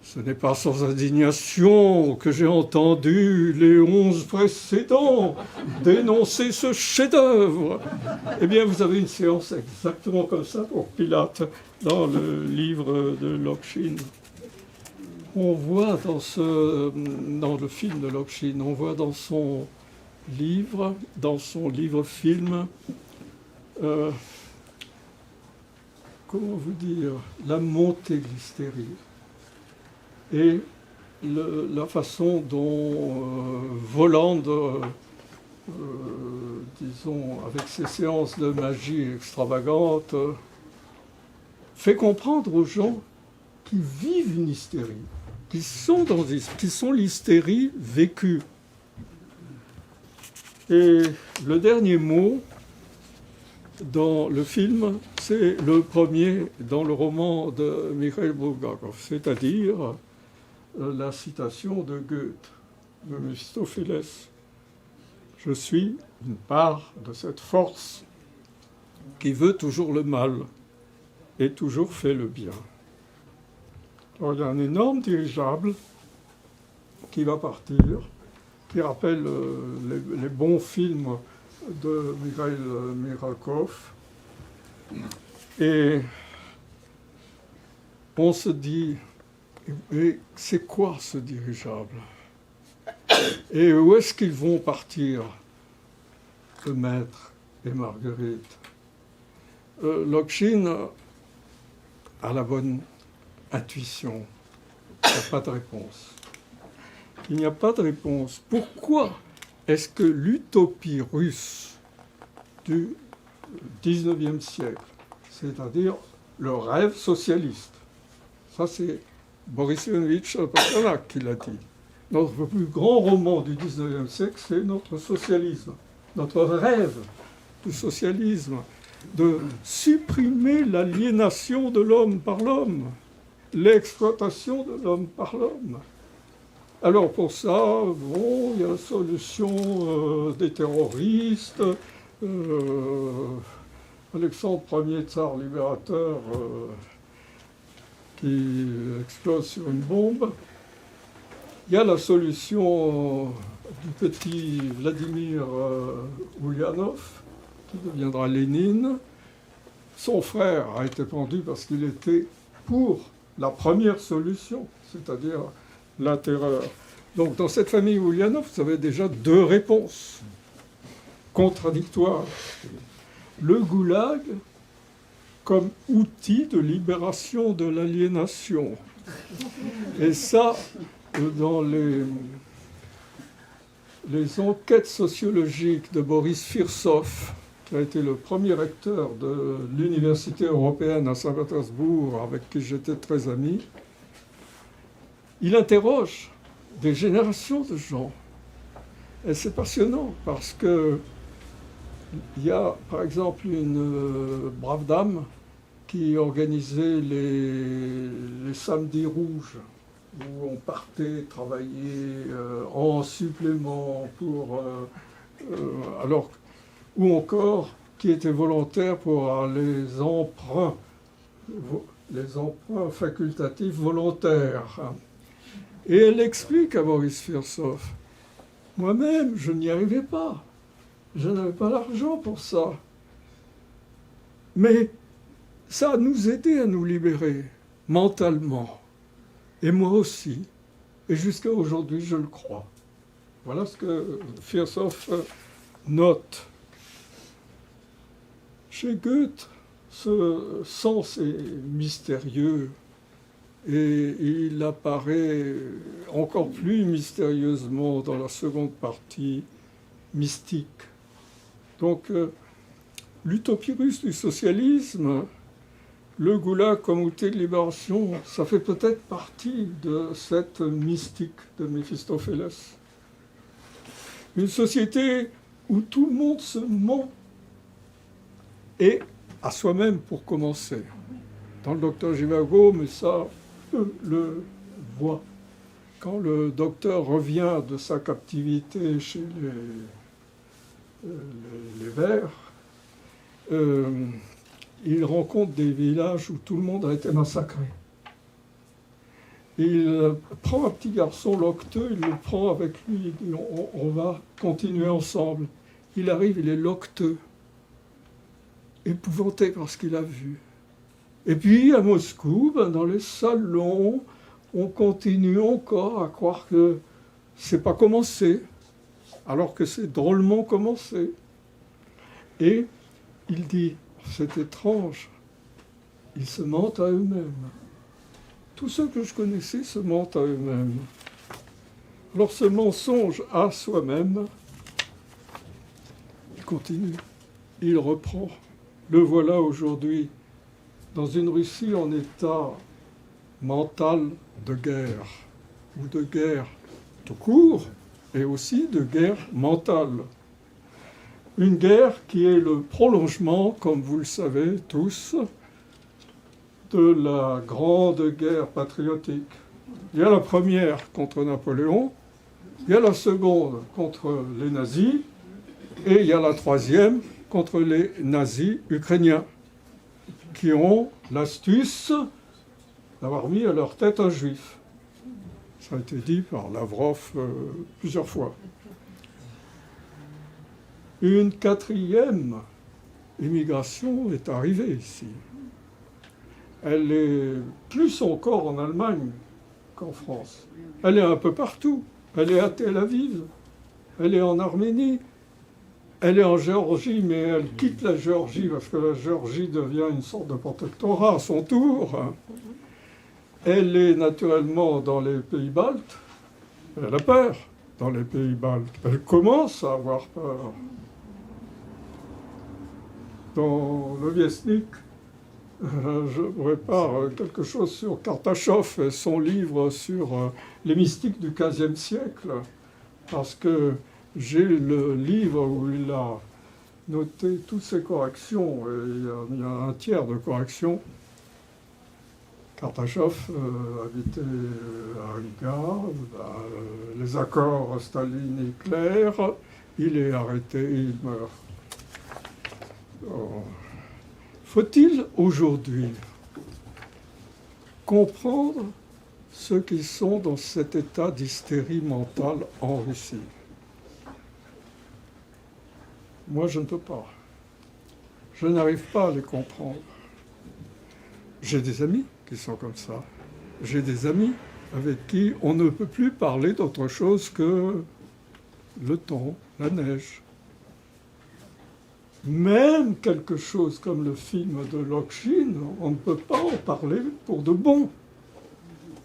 Ce n'est pas sans indignation que j'ai entendu les 11 précédents dénoncer ce chef-d'œuvre. » Eh bien, vous avez une séance exactement comme ça pour Pilate dans le livre de Lokshin. On voit dans le film de Lokshin, on voit dans son livre-film, comment vous dire, la montée de l'hystérie. Et la façon dont Volande, disons, avec ses séances de magie extravagantes, fait comprendre aux gens qui vivent une hystérie, qui sont l'hystérie vécue. Et le dernier mot dans le film, c'est le premier dans le roman de Mikhail Bulgakov, c'est-à-dire la citation de Goethe, de Méphistophéles. Je suis une part de cette force qui veut toujours le mal et toujours fait le bien. Alors, il y a un énorme dirigeable qui va partir, qui rappelle les bons films de Mikhail Mirakov. Et on se dit, et c'est quoi ce dirigeable? Et où est-ce qu'ils vont partir, le maître et Marguerite? Lokshin a la bonne intuition. Il n'y a pas de réponse. Il n'y a pas de réponse. Pourquoi est-ce que l'utopie russe du XIXe siècle, c'est-à-dire le rêve socialiste, ça c'est Boris Ivanovitch Pasternak qui l'a dit. Notre plus grand roman du XIXe siècle, c'est notre socialisme, notre rêve du socialisme, de supprimer l'aliénation de l'homme par l'homme, l'exploitation de l'homme par l'homme. Alors pour ça, bon, il y a la solution des terroristes, Alexandre Ier, tsar libérateur, qui explose sur une bombe. Il y a la solution du petit Vladimir Ulyanov, qui deviendra Lénine. Son frère a été pendu parce qu'il était pour la première solution, c'est-à-dire la terreur. Donc dans cette famille Ulyanov, vous avez déjà deux réponses contradictoires. Le goulag comme outil de libération de l'aliénation. Et ça, dans les enquêtes sociologiques de Boris Firsov, qui a été le premier recteur de l'Université européenne à Saint-Pétersbourg, avec qui j'étais très ami, il interroge des générations de gens. Et c'est passionnant parce que il y a par exemple une brave dame qui organisait les samedis rouges, où on partait travailler en supplément pour alors, ou encore qui était volontaire pour les emprunts facultatifs volontaires. Et elle explique à Boris Firsov, moi-même, je n'y arrivais pas. Je n'avais pas l'argent pour ça. Mais ça a nous aidé à nous libérer mentalement. Et moi aussi. Et jusqu'à aujourd'hui, je le crois. Voilà ce que Firsov note. Chez Goethe, ce sens est mystérieux et il apparaît encore plus mystérieusement dans la seconde partie mystique. Donc, l'utopie russe du socialisme, le goulag comme outil de libération, ça fait peut-être partie de cette mystique de Méphistophélès. Une société où tout le monde se ment, et à soi-même pour commencer. Dans le docteur Zhivago, mais ça, peu le voit. Quand le docteur revient de sa captivité chez les Verts, il rencontre des villages où tout le monde a été massacré. Il prend un petit garçon locteux, il le prend avec lui, il dit on va continuer ensemble. Il arrive, il est locteux, épouvanté par ce qu'il a vu. Et puis à Moscou, dans les salons, on continue encore à croire que c'est pas commencé, alors que c'est drôlement commencé. Et il dit, c'est étrange, ils se mentent à eux-mêmes. Tous ceux que je connaissais se mentent à eux-mêmes. Alors ce mensonge à soi-même, il continue, il reprend. Le voilà aujourd'hui dans une Russie en état mental de guerre, ou de guerre tout court, et aussi de guerre mentale. Une guerre qui est le prolongement, comme vous le savez tous, de la grande guerre patriotique. Il y a la première contre Napoléon, il y a la seconde contre les nazis, et il y a la troisième contre les nazis ukrainiens, qui ont l'astuce d'avoir mis à leur tête un juif. Ça a été dit par Lavrov plusieurs fois. Une quatrième immigration est arrivée ici. Elle est plus encore en Allemagne qu'en France. Elle est un peu partout. Elle est à Tel Aviv, elle est en Arménie, elle est en Géorgie, mais elle quitte la Géorgie parce que la Géorgie devient une sorte de protectorat à son tour. Elle est naturellement dans les pays baltes. Elle a peur dans les pays baltes. Elle commence à avoir peur. Dans le Viesnik, je prépare quelque chose sur Kartachov et son livre sur les mystiques du XVe siècle, parce que j'ai le livre où il a noté toutes ses corrections, et il y a un tiers de corrections. Kartachov habitait à Riga, les accords Staline-Hitler, il est arrêté et il meurt. Faut-il aujourd'hui comprendre ceux qui sont dans cet état d'hystérie mentale en Russie? Moi, je ne peux pas. Je n'arrive pas à les comprendre. J'ai des amis qui sont comme ça. J'ai des amis avec qui on ne peut plus parler d'autre chose que le temps, la neige. Même quelque chose comme le film de Lokshin, on ne peut pas en parler pour de bon.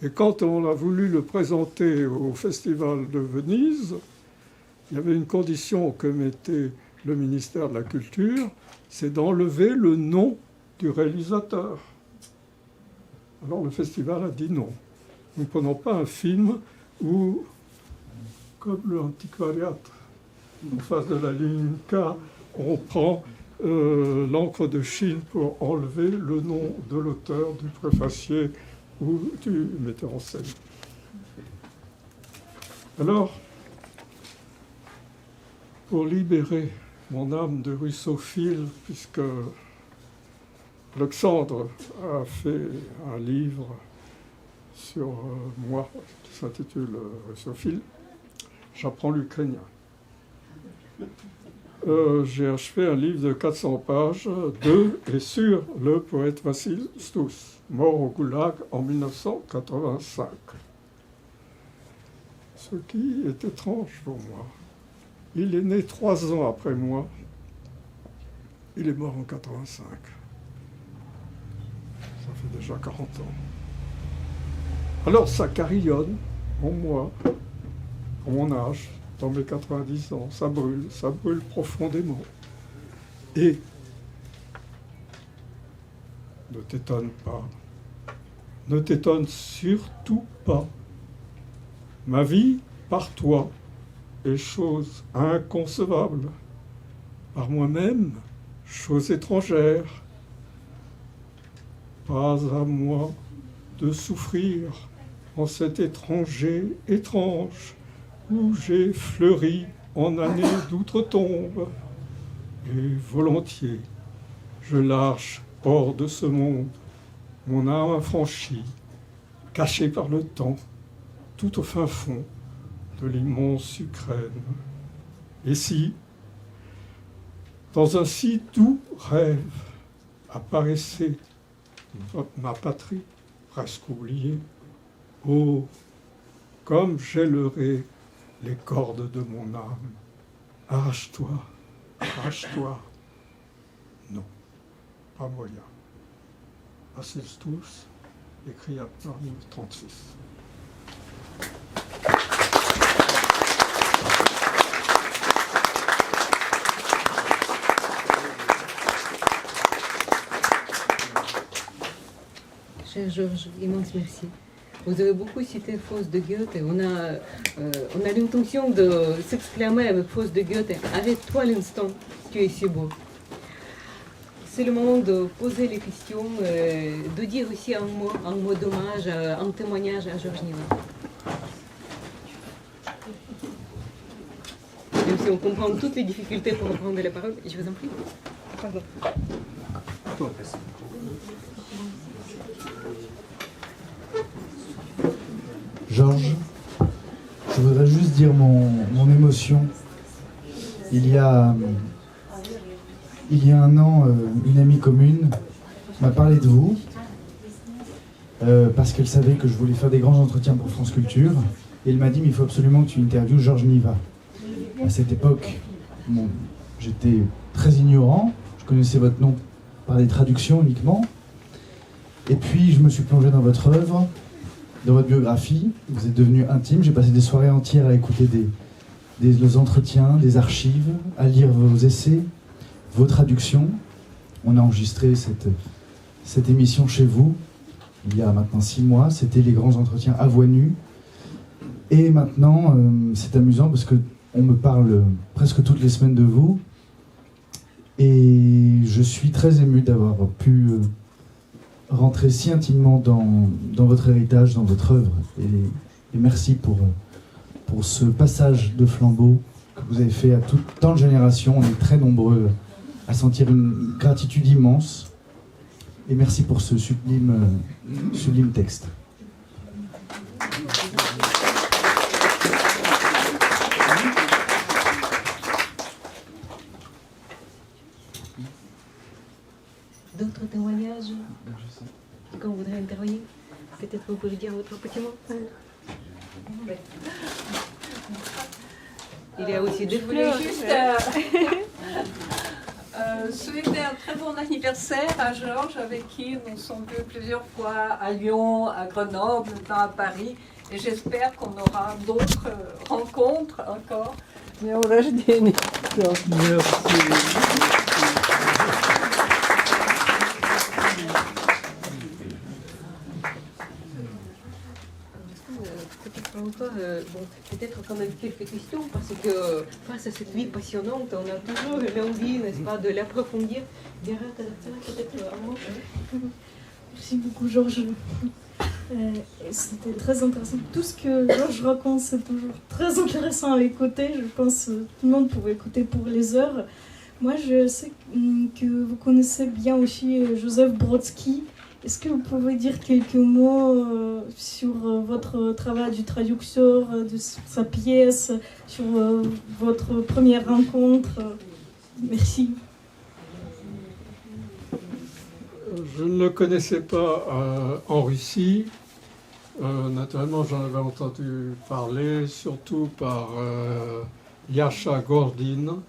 Et quand on a voulu le présenter au Festival de Venise, il y avait une condition que mettait le ministère de la Culture, c'est d'enlever le nom du réalisateur. Alors le festival a dit non. Nous ne prenons pas un film où comme l'antiquariat. En face de la ligne K, on prend l'encre de Chine pour enlever le nom de l'auteur, du préfacier ou du metteur en scène. Alors, pour libérer mon âme de russophile, puisque Alexandre a fait un livre sur moi qui s'intitule Russophile, j'apprends l'ukrainien. J'ai achevé un livre de 400 pages de et sur le poète Vassil Stouss, mort au Goulag en 1985. Ce qui est étrange pour moi. Il est né 3 ans après moi. Il est mort en 85. Ça fait déjà 40 ans. Alors ça carillonne en moi, à mon âge, dans mes 90 ans. Ça brûle profondément. Et ne t'étonne pas, ne t'étonne surtout pas. Ma vie, par toi, est chose inconcevable. Par moi-même, chose étrangère. Pas à moi de souffrir en cet étranger étrange où j'ai fleuri en années d'outre-tombe. Et volontiers, je lâche hors de ce monde mon âme affranchie, cachée par le temps, tout au fin fond de l'immense Ukraine. Et si, dans un si doux rêve, apparaissait ma patrie presque oubliée, oh, comme j'ailerais les cordes de mon âme. Arrache-toi, arrache-toi. Non, pas moyen. Vassil Stouss, écrit à Paris 36. Cher Georges, immense merci. Vous avez beaucoup cité Faust de Goethe. On a l'intention de s'exclamer avec Faust de Goethe. Arrête-toi l'instant, tu es si beau. C'est le moment de poser les questions, de dire aussi un mot d'hommage, un témoignage à Georges Niva. Même si on comprend toutes les difficultés pour reprendre la parole, je vous en prie. Pardon. Georges, je voudrais juste dire mon émotion. Il y a 1 an, une amie commune m'a parlé de vous parce qu'elle savait que je voulais faire des grands entretiens pour France Culture. Et elle m'a dit, mais il faut absolument que tu interviewes Georges Niva. À cette époque, bon, j'étais très ignorant. Je connaissais votre nom par des traductions uniquement. Et puis, je me suis plongé dans votre œuvre, dans votre biographie. Vous êtes devenu intime. J'ai passé des soirées entières à écouter des entretiens, des archives, à lire vos essais, vos traductions. On a enregistré cette émission chez vous il y a maintenant 6 mois. C'était les grands entretiens à voix nue. Et maintenant, c'est amusant parce qu'on me parle presque toutes les semaines de vous. Et je suis très ému d'avoir pu rentrer si intimement dans votre héritage, dans votre œuvre. Et merci pour ce passage de flambeau que vous avez fait à tant de générations. On est très nombreux à sentir une gratitude immense. Et merci pour ce sublime texte. D'autres témoignages? Quand vous voudrez intervenir, peut-être vous pouvez dire votre petit mot. Il y a aussi des fleurs. Juste souhaiter un très bon anniversaire à Georges, avec qui nous sommes vus plusieurs fois à Lyon, à Grenoble, à Paris. Et j'espère qu'on aura d'autres rencontres encore. Merci. peut-être encore, peut-être quand même quelques questions, parce que face à cette vie passionnante, on a toujours l'envie, n'est-ce pas, de l'approfondir. Vera, peut-être un mot. Merci beaucoup, Georges. C'était très intéressant. Tout ce que Georges raconte, c'est toujours très intéressant à écouter. Je pense que tout le monde pourrait écouter pour les heures. Moi, je sais que vous connaissez bien aussi Joseph Brodsky. Est-ce que vous pouvez dire quelques mots sur votre travail du traducteur, de sa pièce, sur votre première rencontre? Merci. Je ne le connaissais pas en Russie. Naturellement, j'en avais entendu parler, surtout par Yasha Gordin,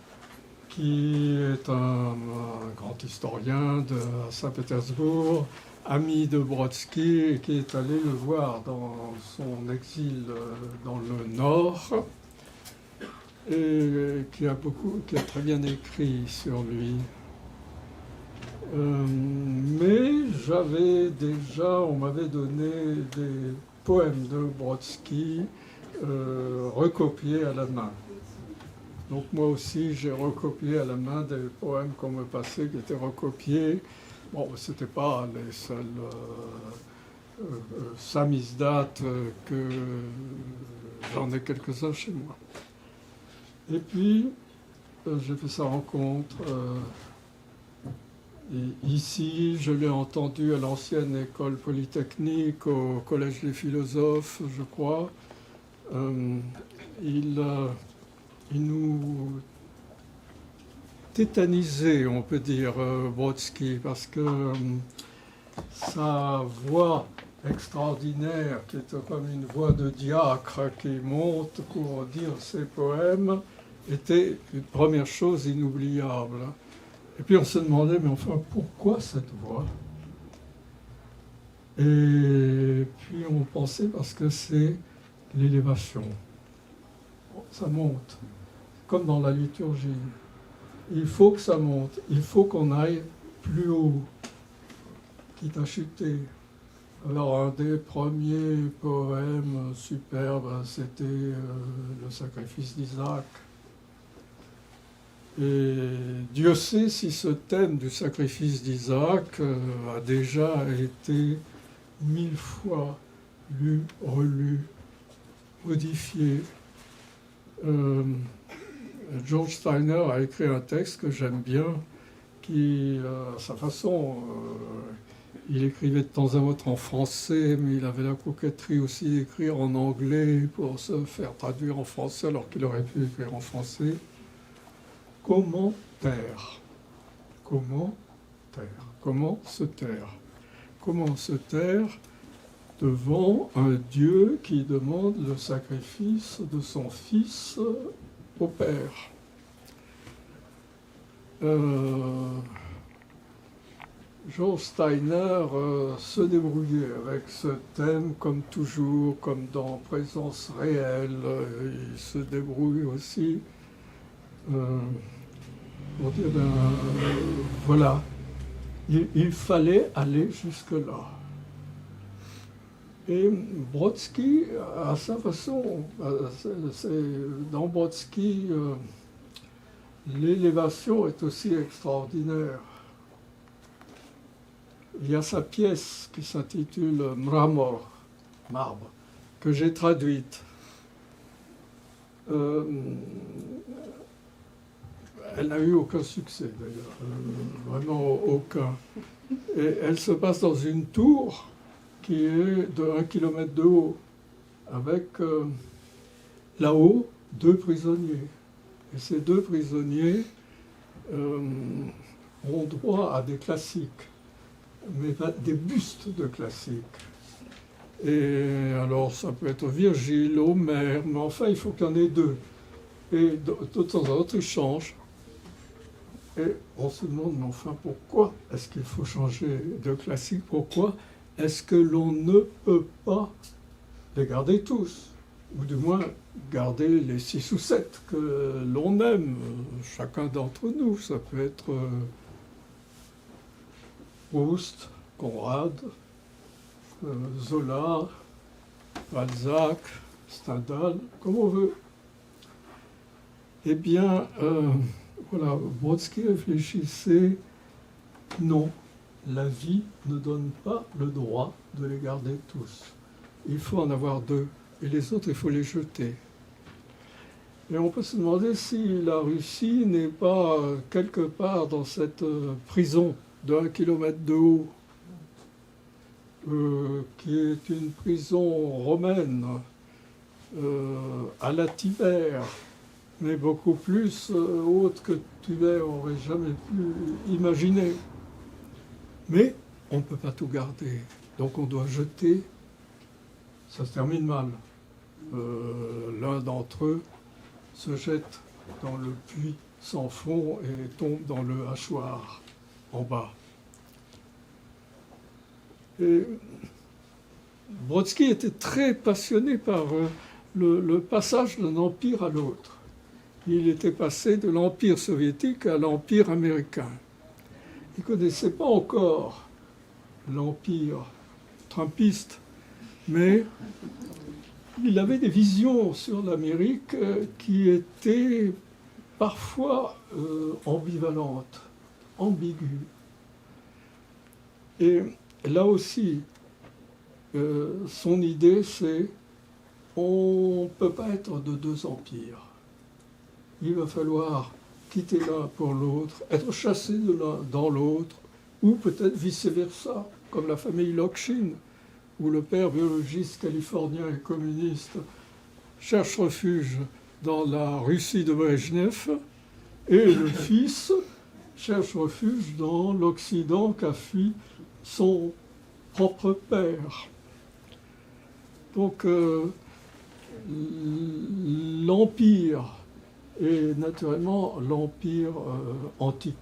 qui est un grand historien de Saint-Pétersbourg, ami de Brodsky, et qui est allé le voir dans son exil dans le Nord, et qui a très bien écrit sur lui. Mais on m'avait donné des poèmes de Brodsky recopiés à la main. Donc moi aussi, j'ai recopié à la main des poèmes qu'on me passait, qui étaient recopiés. Bon, ce n'était pas les seuls samizdates que j'en ai quelques-uns chez moi. Et puis, j'ai fait sa rencontre. Et ici, je l'ai entendu à l'ancienne école polytechnique, au Collège des philosophes, je crois. Il nous tétanisait, on peut dire, Brodsky, parce que sa voix extraordinaire, qui était comme une voix de diacre qui monte pour dire ses poèmes, était une première chose inoubliable. Et puis on se demandait, mais enfin, pourquoi cette voix? Et puis on pensait, parce que c'est l'élévation. Ça monte, comme dans la liturgie. Il faut que ça monte, il faut qu'on aille plus haut, quitte à chuter. Alors un des premiers poèmes superbes, c'était le sacrifice d'Isaac. Et Dieu sait si ce thème du sacrifice d'Isaac a déjà été 1000 fois lu, relu, modifié. George Steiner a écrit un texte que j'aime bien, qui, à sa façon, il écrivait de temps à autre en français, mais il avait la coquetterie aussi d'écrire en anglais pour se faire traduire en français alors qu'il aurait pu écrire en français. Comment taire? Comment taire? Comment se taire? Comment se taire devant un Dieu qui demande le sacrifice de son Fils au Père? George Steiner se débrouillait avec ce thème, comme toujours, comme dans Présence réelle. Il se débrouille aussi. Pour dire, voilà, il fallait aller jusque-là. Et Brodsky, à sa façon, dans Brodsky, l'élévation est aussi extraordinaire. Il y a sa pièce qui s'intitule Mramor, marbre, que j'ai traduite. Elle n'a eu aucun succès d'ailleurs, vraiment aucun. Et elle se passe dans une tour qui est de 1 kilomètre de haut, avec là-haut 2 prisonniers. Et ces 2 prisonniers ont droit à des classiques, mais des bustes de classiques. Et alors ça peut être Virgile, Homère, mais enfin il faut qu'il y en ait 2. Et de temps en temps ils changent. Et on se demande, mais enfin, pourquoi est-ce qu'il faut changer de classique? Pourquoi est-ce que l'on ne peut pas les garder tous? Ou du moins, garder les 6 ou 7 que l'on aime, chacun d'entre nous. Ça peut être Proust, Conrad, Zola, Balzac, Stendhal, comme on veut. Eh bien, voilà, Brodsky réfléchissait, non, la vie ne donne pas le droit de les garder tous. Il faut en avoir deux, et les autres, il faut les jeter. Et on peut se demander si la Russie n'est pas quelque part dans cette prison d'1 kilomètre de haut, qui est une prison romaine, à la Tibère, mais beaucoup plus haute que Tibère aurait jamais pu imaginer. Mais on ne peut pas tout garder, donc on doit jeter. Ça se termine mal. L'un d'entre eux se jette dans le puits sans fond et tombe dans le hachoir en bas. Et Brodsky était très passionné par le passage d'un empire à l'autre. Il était passé de l'empire soviétique à l'empire américain. Il ne connaissait pas encore l'empire trumpiste, mais il avait des visions sur l'Amérique qui étaient parfois ambivalentes, ambiguës. Et là aussi, son idée, c'est on ne peut pas être de deux empires. Il va falloir quitter l'un pour l'autre, être chassé de l'un dans l'autre, ou peut-être vice-versa, comme la famille Lokshin, où le père biologiste californien et communiste cherche refuge dans la Russie de Brejnev, et le fils cherche refuge dans l'Occident qu'a fui son propre père. Donc l'empire est naturellement l'empire antique.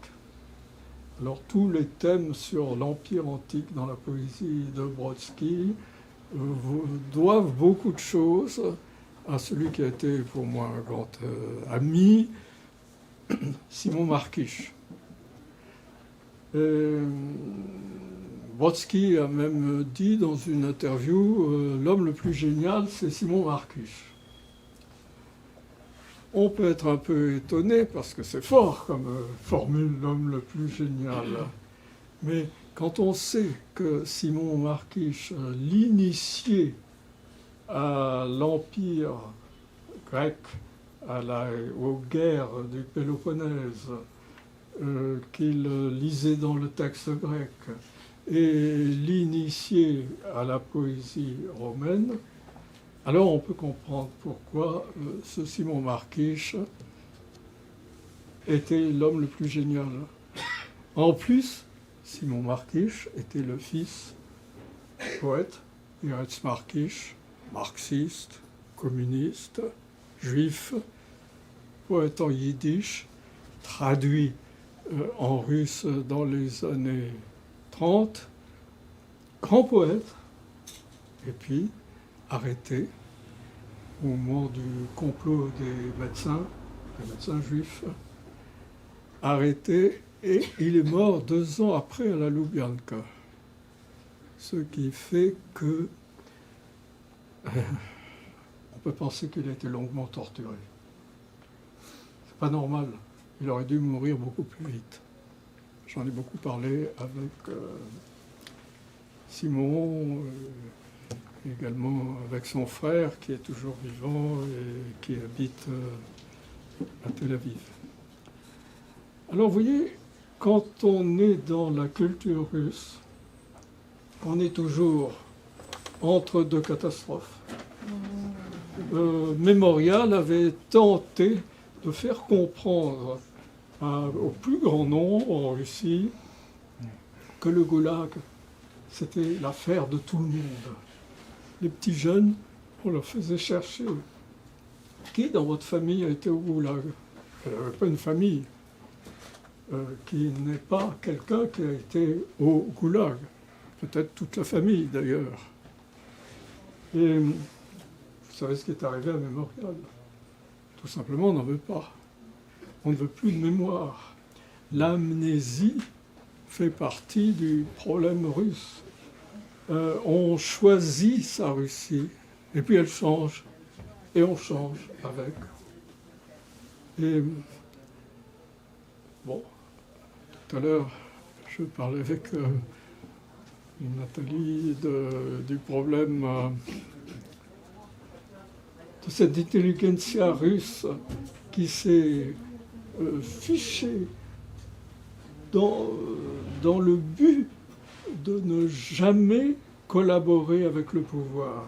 Alors tous les thèmes sur l'empire antique dans la poésie de Brodsky doivent beaucoup de choses à celui qui a été pour moi un grand ami, Simon Markish. Brodsky a même dit dans une interview l'homme le plus génial, c'est Simon Markish. On peut être un peu étonné parce que c'est fort comme formule, l'homme le plus génial. Mais quand on sait que Simon Markish, l'initié à l'empire grec, aux guerres du Péloponnèse, qu'il lisait dans le texte grec, et l'initié à la poésie romaine, alors on peut comprendre pourquoi ce Simon Markish était l'homme le plus génial. En plus, Simon Markish était le fils poète Eretz Markish, marxiste, communiste, juif, poète en yiddish, traduit en russe dans les années 30, grand poète, et puis arrêté au moment du complot des médecins juifs, arrêté, et il est mort 2 ans après à la Loubianka. Ce qui fait que on peut penser qu'il a été longuement torturé. C'est pas normal. Il aurait dû mourir beaucoup plus vite. J'en ai beaucoup parlé avec Simon, également avec son frère qui est toujours vivant et qui habite à Tel Aviv. Alors vous voyez, quand on est dans la culture russe, on est toujours entre deux catastrophes. Mémorial avait tenté de faire comprendre au plus grand nombre en Russie que le goulag, c'était l'affaire de tout le monde. Les petits jeunes, on leur faisait chercher. Qui dans votre famille a été au goulag? Il n'y avait pas une famille qui n'est pas quelqu'un qui a été au goulag. Peut-être toute la famille d'ailleurs. Et vous savez ce qui est arrivé à Mémorial? Tout simplement, on n'en veut pas. On ne veut plus de mémoire. L'amnésie fait partie du problème russe. On choisit sa Russie Et puis elle change, et on change avec. Et bon, tout à l'heure, je parlais avec Nathalie du problème de cette intelligentsia russe qui s'est fichée dans le but de ne jamais collaborer avec le pouvoir.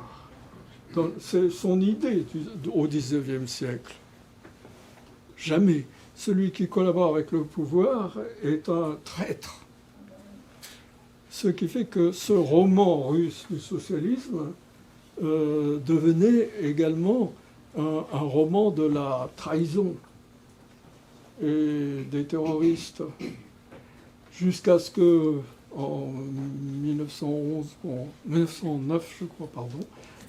C'est son idée au XIXe siècle. Jamais. Celui qui collabore avec le pouvoir est un traître. Ce qui fait que ce roman russe du socialisme devenait également un roman de la trahison et des terroristes. Jusqu'à ce que, en 1909, je crois,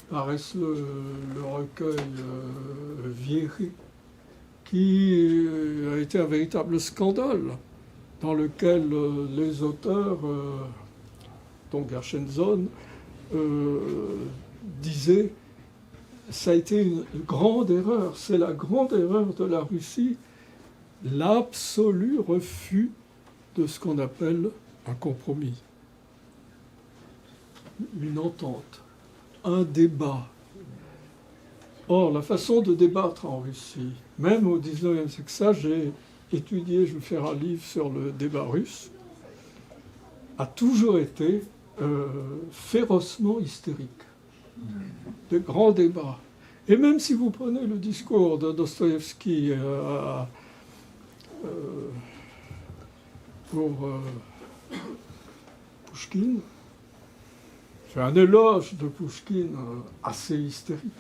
paraisse le recueil Vieri, qui a été un véritable scandale, dans lequel les auteurs, dont Gershenzon, disaient « ça a été une grande erreur, c'est la grande erreur de la Russie, l'absolu refus de ce qu'on appelle un compromis, une entente, un débat. » Or, la façon de débattre en Russie, même au XIXe siècle, ça j'ai étudié, je vais faire un livre sur le débat russe, a toujours été férocement hystérique. De grands débats. Et même si vous prenez le discours de Dostoïevski pour Pouchkine, c'est un éloge de Pouchkine assez hystérique.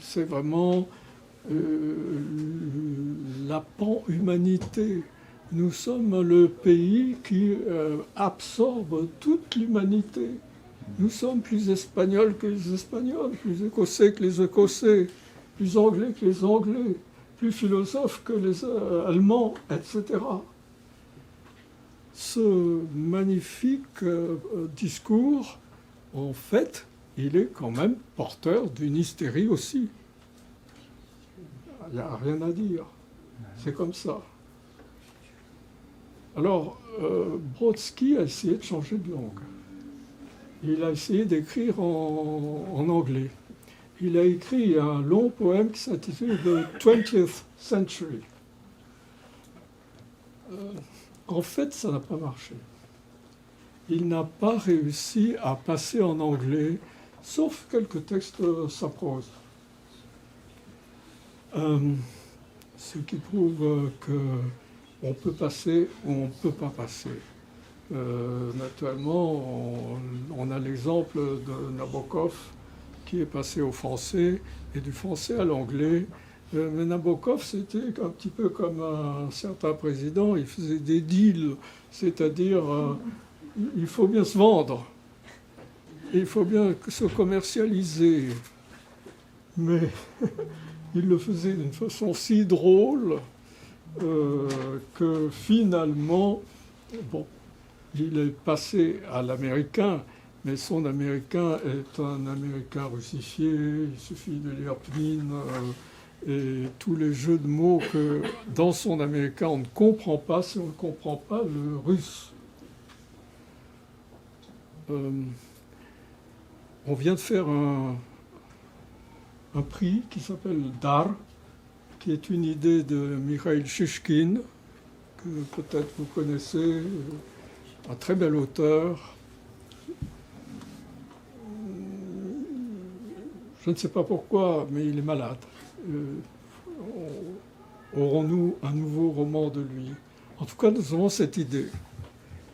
C'est vraiment la pan-humanité. Nous sommes le pays qui absorbe toute l'humanité. Nous sommes plus espagnols que les Espagnols, plus écossais que les Écossais, plus anglais que les Anglais, plus philosophes que les Allemands, etc. Ce magnifique discours, en fait, il est quand même porteur d'une hystérie aussi. Il n'y a rien à dire. C'est comme ça. Alors, Brodsky a essayé de changer de langue. Il a essayé d'écrire en anglais. Il a écrit un long poème qui s'intitule The 20th Century. En fait, ça n'a pas marché. Il n'a pas réussi à passer en anglais, sauf quelques textes de sa prose. Ce qui prouve qu'on peut passer ou on ne peut pas passer. Naturellement, on a l'exemple de Nabokov qui est passé au français et du français à l'anglais. Mais Nabokov, c'était un petit peu comme un certain président, il faisait des deals, c'est-à-dire il faut bien se vendre, il faut bien se commercialiser. Mais il le faisait d'une façon si drôle que finalement, bon, il est passé à l'américain, mais son américain est un américain russifié, il suffit de lire Pnin et tous les jeux de mots que dans son américain on ne comprend pas si on ne comprend pas le russe. On vient de faire un prix qui s'appelle Dar, qui est une idée de Mikhail Shishkin, que peut-être vous connaissez, un très bel auteur. Je ne sais pas pourquoi, mais il est malade. Aurons-nous un nouveau roman de lui? En tout cas, nous avons cette idée.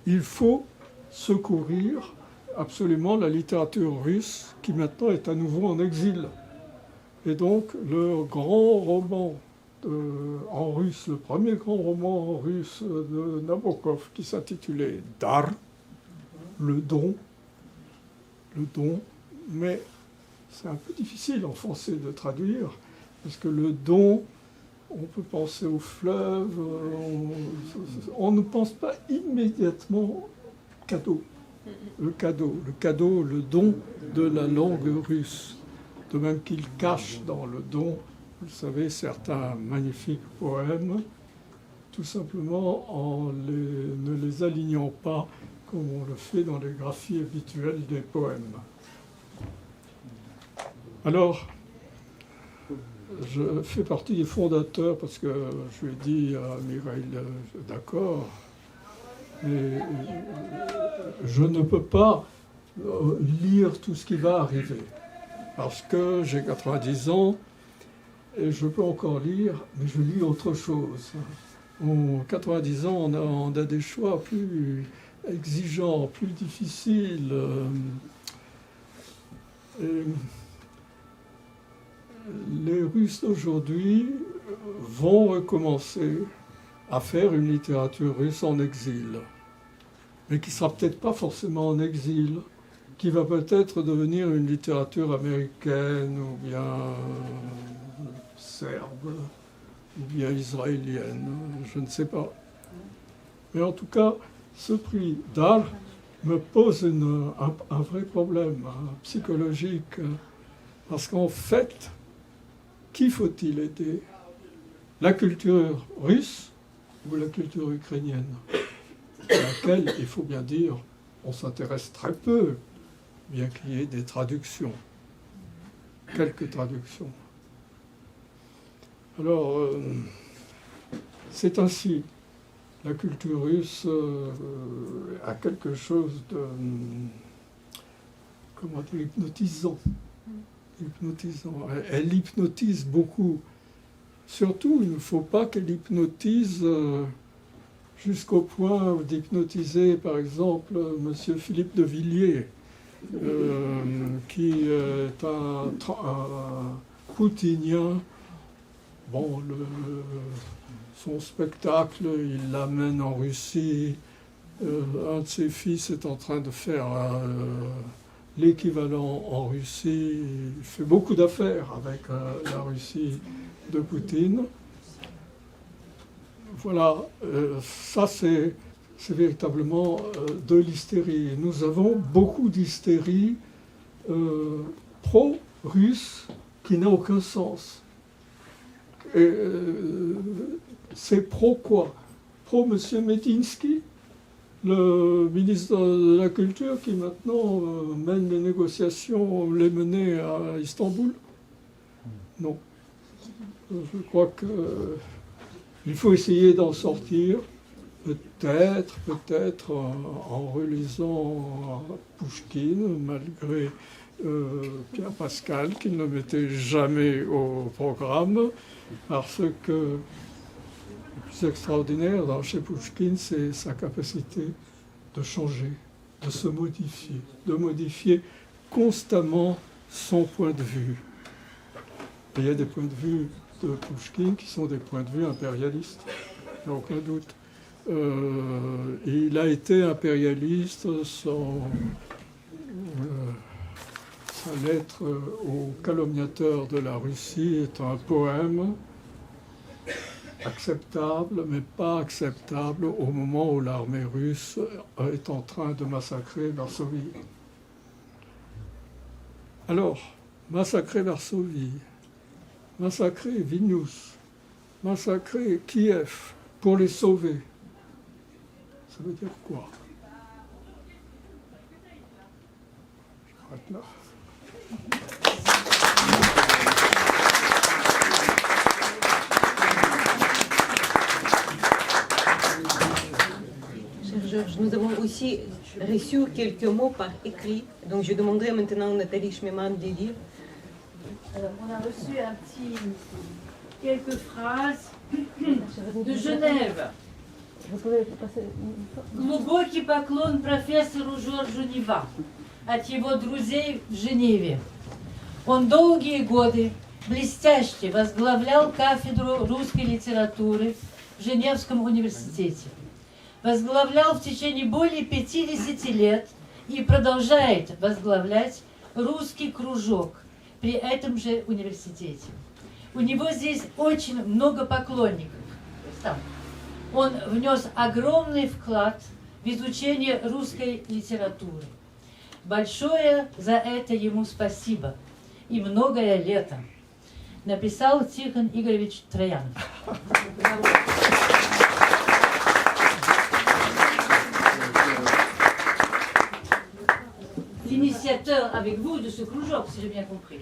Il faut secourir absolument la littérature russe qui maintenant est à nouveau en exil. Et donc le grand roman en russe, le premier grand roman en russe de Nabokov qui s'intitulait Dar, le don, mais c'est un peu difficile en français de traduire, parce que le don, on peut penser au fleuve, on ne pense pas immédiatement cadeau. Le cadeau, le don, de la langue russe, de même qu'il cache dans le don, vous le savez, certains magnifiques poèmes, tout simplement en ne les alignant pas comme on le fait dans les graphies habituelles des poèmes. Alors, je fais partie des fondateurs parce que je lui ai dit à Mireille, d'accord, mais je ne peux pas lire tout ce qui va arriver parce que j'ai 90 ans et je peux encore lire, mais je lis autre chose. En 90 ans, on a des choix plus exigeants, plus difficiles. Et les Russes d'aujourd'hui vont recommencer à faire une littérature russe en exil, mais qui ne sera peut-être pas forcément en exil, qui va peut-être devenir une littérature américaine ou bien serbe ou bien israélienne, je ne sais pas. Mais en tout cas, ce prix d'art me pose un vrai problème psychologique, parce qu'en fait, qui faut-il aider? La culture russe ou la culture ukrainienne, à laquelle, il faut bien dire, on s'intéresse très peu, bien qu'il y ait des traductions, quelques traductions. Alors, c'est ainsi. La culture russe a quelque chose de, comment dire, hypnotisant. Elle hypnotise beaucoup. Surtout, il ne faut pas qu'elle hypnotise jusqu'au point d'hypnotiser, par exemple, M. Philippe de Villiers, qui est un poutinien. Bon, son spectacle, il l'amène en Russie. Un de ses fils est en train de faire l'équivalent en Russie. Il fait beaucoup d'affaires avec la Russie de Poutine. Voilà, ça c'est véritablement de l'hystérie. Nous avons beaucoup d'hystérie pro-russe qui n'a aucun sens. C'est pro quoi? Pro M. Medinsky, le ministre de la Culture qui maintenant mène les négociations, les menées à Istanbul? Non. Je crois qu'il faut essayer d'en sortir, peut-être en relisant Pouchkine, malgré Pierre Pascal, qui ne le mettait jamais au programme, parce que le plus extraordinaire chez Pouchkine, c'est sa capacité de changer, de se modifier, de modifier constamment son point de vue. Et il y a des points de vue de Pouchkine qui sont des points de vue impérialistes, il n'y a aucun doute. Il a été impérialiste sa lettre au calomniateur de la Russie est un poème acceptable, mais pas acceptable au moment où l'armée russe est en train de massacrer Varsovie. Alors, massacrer Varsovie, massacrer Vilnius, massacrer Kiev pour les sauver, ça veut dire quoi? Je m'arrête là. Cher Georges, nous avons aussi reçu quelques mots par écrit, donc je demanderai maintenant à Nathalie Schmemann de lire. Alors, on a reçu quelques phrases de Genève. Глубокий поклон профессору Жоржу Нива от его друзей в Женеве. Он долгие годы блестяще возглавлял кафедру русской литературы в Женевском университете. Возглавлял в течение более 50 лет и продолжает возглавлять русский кружок при этом же университете. У него здесь очень много поклонников. Он внес огромный вклад в изучение русской литературы. Большое за это ему спасибо. И многое лето. Написал Тихон Игоревич Троянов. L'initiateur avec vous de ce кружок, si j'ai bien compris.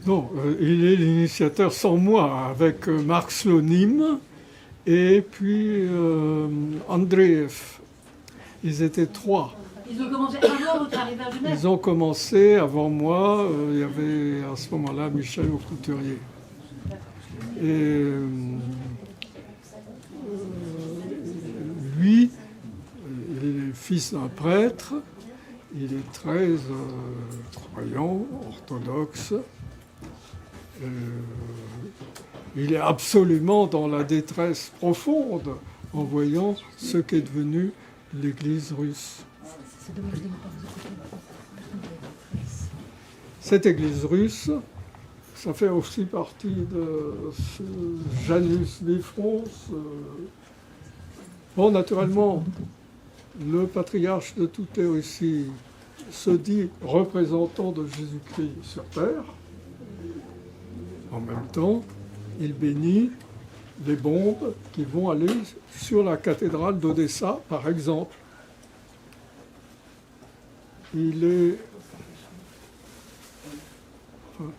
Non, il est l'initiateur sans moi, avec Marc Slonim et puis Andreev. Ils étaient 3. Ils ont commencé avant votre arrivée à Genève. Ils ont commencé avant moi. Il y avait à ce moment-là Michel Aucouturier. Et lui, il est fils d'un prêtre. Il est très croyant, orthodoxe. Il est absolument dans la détresse profonde en voyant ce qu'est devenu l'Église russe. Cette Église russe, ça fait aussi partie de ce Janus Bifrons. Bon, naturellement, le patriarche de toute la Russie se dit représentant de Jésus-Christ sur terre. En même temps, il bénit les bombes qui vont aller sur la cathédrale d'Odessa, par exemple. Il est... Enfin,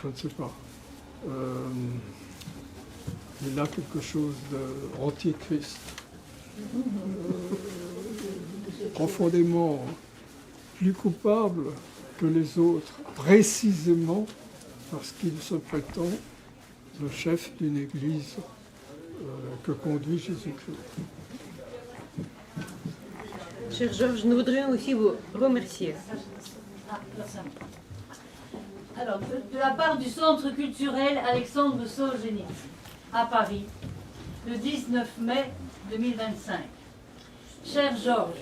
je ne sais pas. Il a quelque chose d'antichrist. Profondément plus coupable que les autres, précisément parce qu'il se prétend le chef d'une église que conduit Jésus-Christ. Cher Georges, nous voudrions aussi vous remercier. Alors, de la part du Centre culturel Alexandre Solzhenitsyn à Paris, le 19 mai 2025. Cher Georges,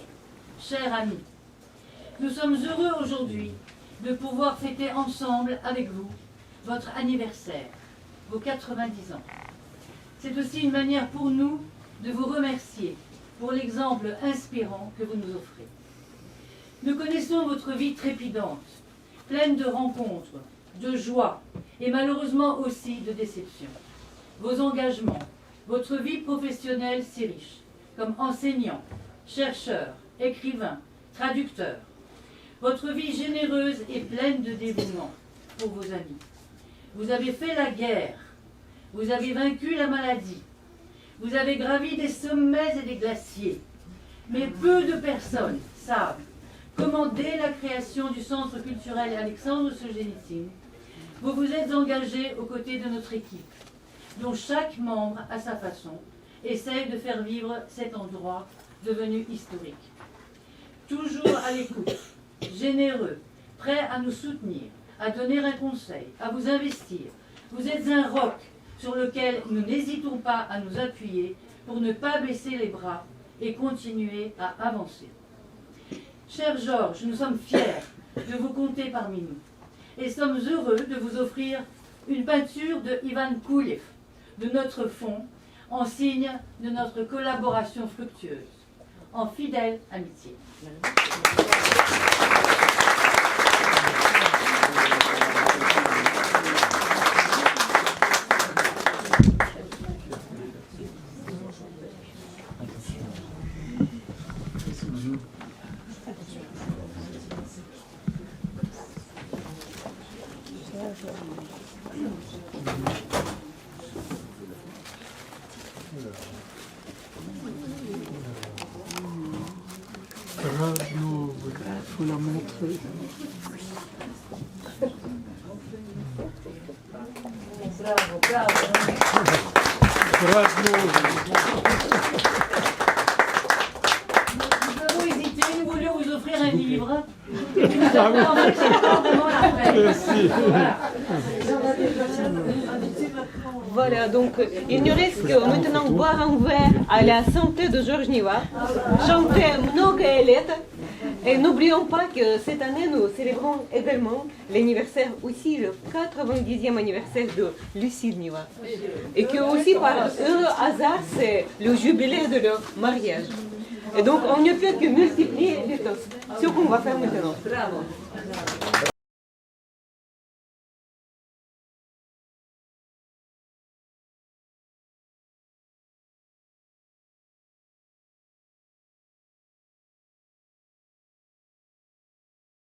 cher ami, nous sommes heureux aujourd'hui de pouvoir fêter ensemble avec vous votre anniversaire, vos 90 ans. C'est aussi une manière pour nous de vous remercier pour l'exemple inspirant que vous nous offrez. Nous connaissons votre vie trépidante, pleine de rencontres, de joie et malheureusement aussi de déceptions. Vos engagements, votre vie professionnelle si riche, comme enseignant, chercheur, écrivain, traducteur. Votre vie généreuse et pleine de dévouement pour vos amis. Vous avez fait la guerre, vous avez vaincu la maladie, vous avez gravi des sommets et des glaciers. Mais peu de personnes savent comment, dès la création du Centre culturel Alexandre Solzhenitsyn, vous vous êtes engagé aux côtés de notre équipe, dont chaque membre, à sa façon, essaye de faire vivre cet endroit devenu historique. Toujours à l'écoute, généreux, prêt à nous soutenir, à donner un conseil, à vous investir. Vous êtes un roc sur lequel nous n'hésitons pas à nous appuyer pour ne pas baisser les bras et continuer à avancer. Cher Georges, nous sommes fiers de vous compter parmi nous et sommes heureux de vous offrir une peinture de Ivan Koulev de notre fonds en signe de notre collaboration fructueuse, en fidèle amitié. Il faut la montrer. Bravo, bravo. Bravo. Nous avons hésité, nous voulions vous offrir un livre. Ah oui. Merci. Voilà, donc il ne reste que maintenant boire un verre à la santé de Georges Niva, chanter Mnogoe лето. Et n'oublions pas que cette année, nous célébrons également l'anniversaire, aussi le 90e anniversaire de Lucie Niva. Et que aussi par heureux hasard, c'est le jubilé de leur mariage. Et donc, on ne peut que multiplier les tostes. C'est ce qu'on va faire maintenant. Bravo.